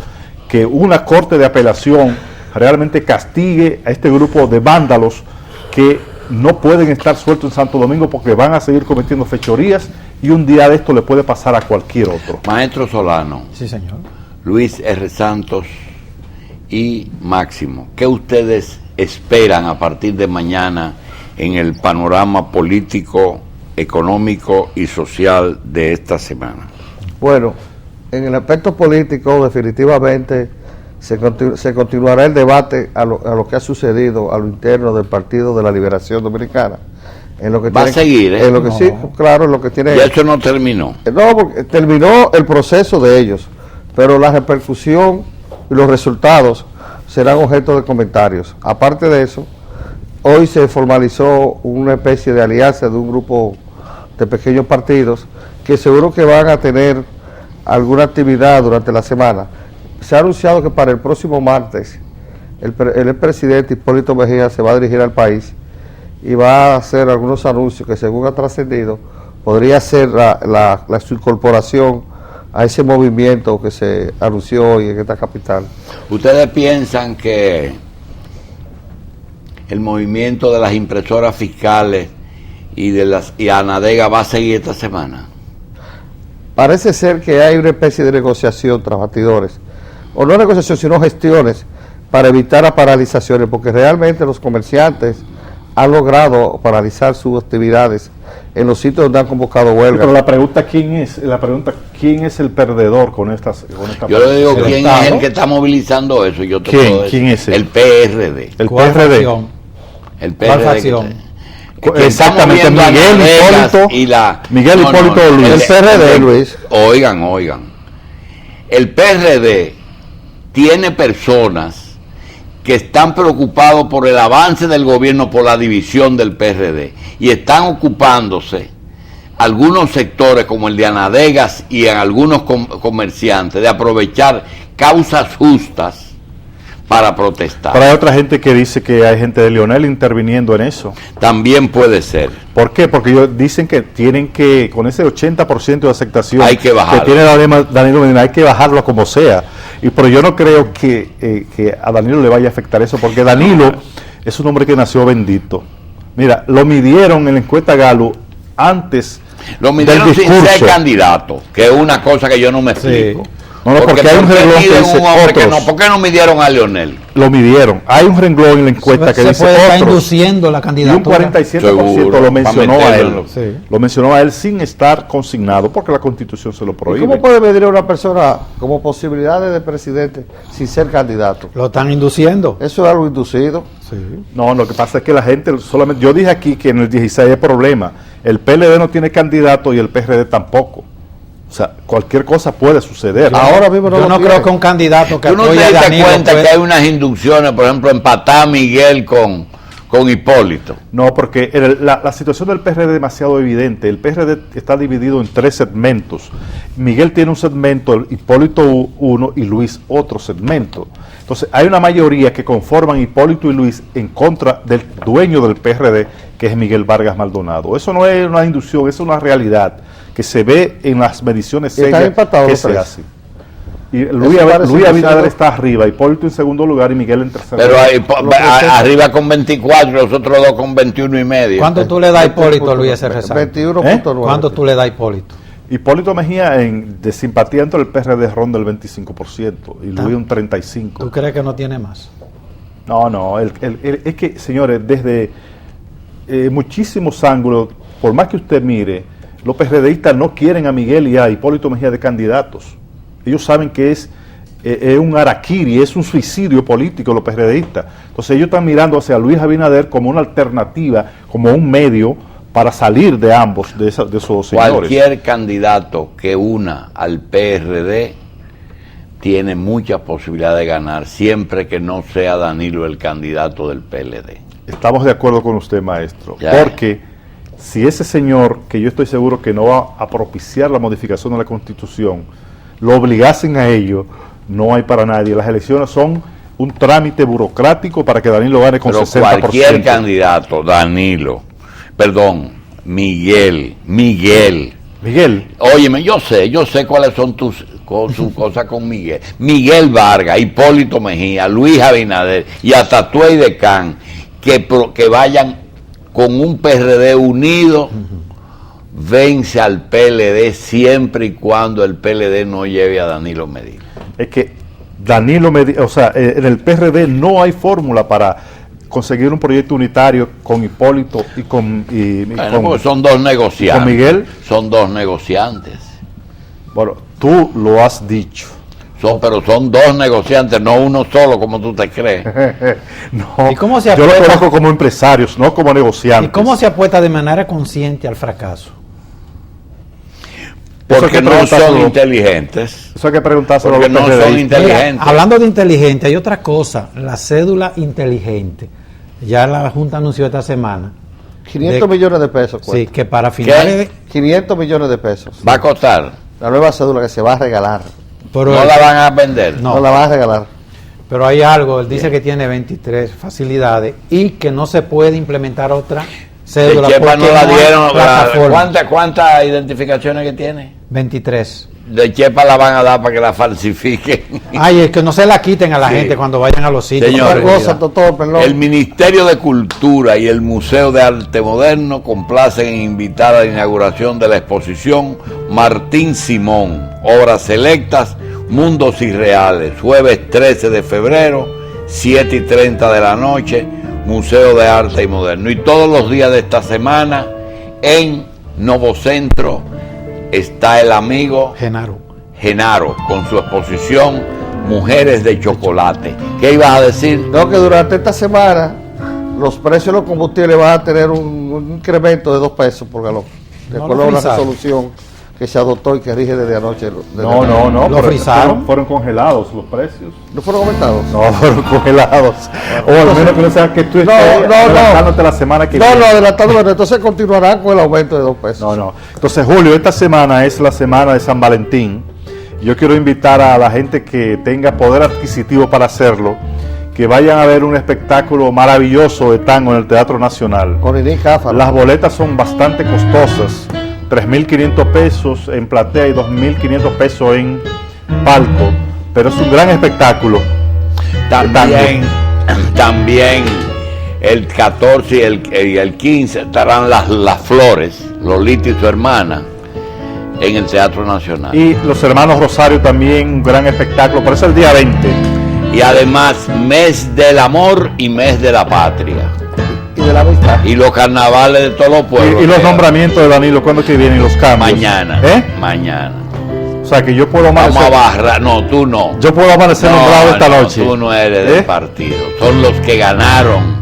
que una corte de apelación realmente castigue a este grupo de vándalos que no pueden estar sueltos en Santo Domingo porque van a seguir cometiendo fechorías y un día de esto le puede pasar a cualquier otro. Maestro Solano, Sí, señor. Luis R. Santos y Máximo, ¿qué ustedes esperan a partir de mañana en el panorama político, económico y social de esta semana? Bueno, en el aspecto político definitivamente se continuará el debate a lo que ha sucedido a lo interno del Partido de la Liberación Dominicana. En lo que Va a seguir, ¿eh? En lo que sí, claro, en lo que tiene... Y eso no terminó. No, porque terminó el proceso de ellos, pero la repercusión y los resultados serán objeto de comentarios. Aparte de eso, hoy se formalizó una especie de alianza de un grupo de pequeños partidos que seguro que van a tener alguna actividad durante la semana. Se ha anunciado que para el próximo martes el expresidente Hipólito Mejía se va a dirigir al país y va a hacer algunos anuncios que, según ha trascendido, podría ser su incorporación a ese movimiento que se anunció hoy en esta capital. ¿Ustedes piensan que el movimiento de las impresoras fiscales y Anadega va a seguir esta semana? Parece ser que hay una especie de negociación tras bastidores, o no negociación, sino gestiones para evitar las paralizaciones, porque realmente los comerciantes han logrado paralizar sus actividades en los sitios donde han convocado huelgas. Pero la pregunta, ¿quién es el perdedor con esta Yo le digo, ¿El ¿quién Estado? es el que está movilizando eso? Yo te ¿Quién? puedo decir. ¿Quién es él? El PRD. El ¿Cuál PRD. facción? El ¿Cuál PRD. facción? Que estamos Exactamente, viendo a Miguel Nadegas Hipólito, y la... Miguel Hipólito Luis. El PRD, Luis. Oigan. El PRD tiene personas que están preocupados por el avance del gobierno, por la división del PRD, y están ocupándose algunos sectores como el de Anadegas y en algunos comerciantes de aprovechar causas justas para protestar. Pero hay otra gente que dice que hay gente de Leonel interviniendo en eso. También puede ser. ¿Por qué? Porque ellos dicen que tienen que, con ese 80% de aceptación Hay que bajarlo. tiene Danilo Medina, hay que bajarlo como sea. Pero yo no creo que a Danilo le vaya a afectar eso, porque Danilo es un hombre que nació bendito. Mira, lo midieron en la encuesta Galo antes Lo midieron del sin discurso. ser candidato, que es una cosa que yo no me explico. No, porque hay un ¿por qué renglón que miden dice un hombre que otros? no? ¿Por qué no midieron a Leonel? Lo midieron. Hay un renglón en la encuesta que Se dice puede estar otros. induciendo la Y un candidatura. 47% Seguro, lo mencionó para a él. meterlo. Sí. Lo mencionó a él sin estar consignado, porque la Constitución se lo ¿Y prohíbe. cómo puede medir a una persona como posibilidades de presidente sin ser candidato? Lo están induciendo. Eso es algo inducido. No, lo que pasa es que la gente solamente... Yo dije aquí que en el 16 hay problema. El PLD no tiene candidato y el PRD tampoco. O sea, cualquier cosa puede suceder. Ahora mismo Yo no creo que un candidato que ¿Tú no te apoye a diste Danilo cuenta puede- que hay unas inducciones, por ejemplo, empatar a Miguel con Hipólito? No, porque la situación del PRD es demasiado evidente. El PRD está dividido en 3 segmentos. Miguel tiene un segmento, Hipólito uno y Luis otro segmento. Entonces, hay una mayoría que conforman Hipólito y Luis en contra del dueño del PRD, que es Miguel Vargas Maldonado. Eso no es una inducción, es una realidad que se ve en las mediciones Y están serias empatados que los se tres. hacen. Y Luis parece Abinader inducido. está arriba, Hipólito en segundo lugar y Miguel en tercer Pero lugar. ahí, arriba con 24, los otros dos con 21 y medio. ¿Cuánto tú le das a Hipólito, Luis S. Rezano? 21.9. ¿Cuánto tú le das a Hipólito? Hipólito Mejía de simpatía dentro del PRD ronda el 25% y Luis un 35%. ¿Tú crees que no tiene más? No, es que, señores, desde muchísimos ángulos, por más que usted mire, los PRDistas no quieren a Miguel y a Hipólito Mejía de candidatos. Ellos saben que es un harakiri, es un suicidio político los PRDistas. Entonces ellos están mirando hacia Luis Abinader como una alternativa, como un medio para salir de ambos, de esos señores. Cualquier candidato que una al PRD tiene mucha posibilidad de ganar, siempre que no sea Danilo el candidato del PLD. Estamos de acuerdo con usted, maestro, Ya. porque si ese señor, que yo estoy seguro que no va a propiciar la modificación de la Constitución, lo obligasen a ello, no hay para nadie. Las elecciones son un trámite burocrático para que Danilo gane con Pero 60%. cualquier candidato, Miguel. Óyeme, yo sé cuáles son tus cosas con Miguel. Miguel Vargas, Hipólito Mejía, Luis Abinader y hasta Tuey de Can, que vayan con un PRD unido, vence al PLD siempre y cuando el PLD no lleve a Danilo Medina. Es que Danilo Medina, o sea, en el PRD no hay fórmula para conseguir un proyecto unitario con Hipólito y con Porque son dos negociantes. con Miguel. Son dos negociantes. Bueno, tú lo has dicho. Pero son dos negociantes, no uno solo como tú te crees. No, ¿Y cómo se yo lo apuesta? conozco como empresarios, no como negociantes. ¿Y cómo se apuesta de manera consciente al fracaso? Eso hay Porque que no preguntárselo. son inteligentes. Eso hay que preguntárselo a Porque los no son PRDistas. inteligentes. Mira, hablando de inteligente, hay otra cosa, la cédula inteligente. Ya la Junta anunció esta semana. 500 millones de pesos. Sí, cuesta. que para finales de... 500 millones de pesos. Va a costar. La nueva cédula que se va a regalar. Pero, No la van a vender. No. No la van a regalar. pero hay algo, él dice que tiene 23 facilidades y que no se puede implementar otra De cédula Chepa porque no la hay dieron. plataforma. ¿Cuántas identificaciones que tiene? 23. De Chepa la van a dar para que la falsifiquen. Ay, es que no se la quiten a la Sí. gente cuando vayan a los sitios. Señores, Otra cosa, doctor, perdón. El Ministerio de Cultura y el Museo de Arte Moderno complacen en invitar a la inauguración de la exposición Martín Simón, Obras Selectas, Mundos Irreales, jueves 13 de febrero, 7:30 de la noche, Museo de Arte y Moderno. Y todos los días de esta semana, en Novocentro, está el amigo Genaro con su exposición Mujeres de Chocolate. ¿Qué ibas a decir? Creo que durante esta semana los precios de los combustibles van a tener un incremento de 2 pesos por galón. De No acuerdo lo a una frisaron. resolución que se adoptó y que rige desde anoche. No, ¿Lo pero frisaron? fueron congelados los precios. ¿No fueron aumentados? No, fueron congelados. O al menos que no sea que tú No, estés no. adelantándote la semana que No, viene. no, adelantado, pero entonces continuarán con el aumento de 2 pesos. No. Entonces, Julio, esta semana es la semana de San Valentín. Yo quiero invitar a la gente que tenga poder adquisitivo para hacerlo, que vayan a ver un espectáculo maravilloso de tango en el Teatro Nacional. Con Irín Cáfaro. Las boletas son bastante costosas, 3.500 pesos en platea y 2.500 pesos en palco, pero es un gran espectáculo. También el 14 y el 15 estarán las Flores, Lolita y su hermana, en el Teatro Nacional. Y los hermanos Rosario también, un gran espectáculo, pero es el día 20. Y además, mes del amor y mes de la patria. Y de la amistad. Y los carnavales de todos los pueblos. Y los nombramientos de Danilo, ¿cuándo que vienen los cambios? Mañana. ¿Eh? Mañana. O sea que yo puedo Vamos a amanecer, barrar. No, tú no. yo puedo amanecer nombrado esta noche. Tú no eres ¿Eh? del partido. Son los que ganaron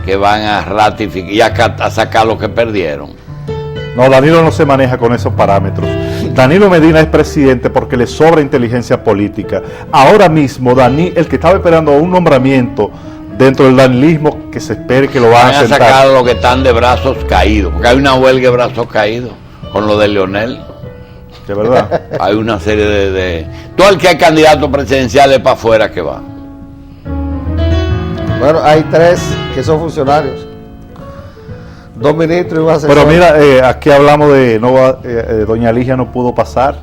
que van a ratificar y a sacar los que perdieron. No, Danilo no se maneja con esos parámetros. Danilo Medina es presidente porque le sobra inteligencia política. Ahora mismo, el que estaba esperando un nombramiento dentro del danilismo, que se espere que lo van Van a a sentar. sacar a los que están de brazos caídos. Porque hay una huelga de brazos caídos con lo de Leonel. De verdad. Hay una serie de... Todo el que es candidato presidencial es para afuera que va. Bueno, hay 3 que son funcionarios. 2 ministros y un asesor. Pero mira, aquí hablamos de doña Ligia no pudo pasar,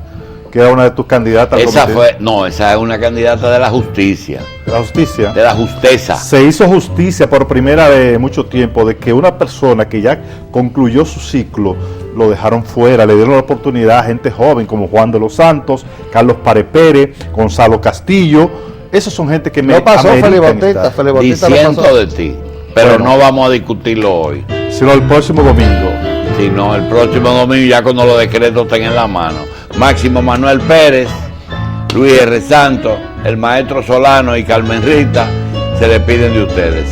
que era una de tus candidatas. al Esa comité esa es una candidata de la justicia. de la justicia. De la justeza. Se hizo justicia por primera vez en mucho tiempo de que una persona que ya concluyó su ciclo lo dejaron fuera, le dieron la oportunidad a gente joven como Juan de los Santos, Carlos Párez Pérez, Gonzalo Castillo. Esos son gente que No pasó Félix ameritan Bautista, estar. Diciendo de ti, pero Bueno. no vamos a discutirlo hoy, Sino el próximo domingo. sino el próximo domingo ya cuando los decretos estén en la mano. Máximo Manuel Pérez, Luis R. Santos, el maestro Solano y Carmen Rita se despiden de ustedes.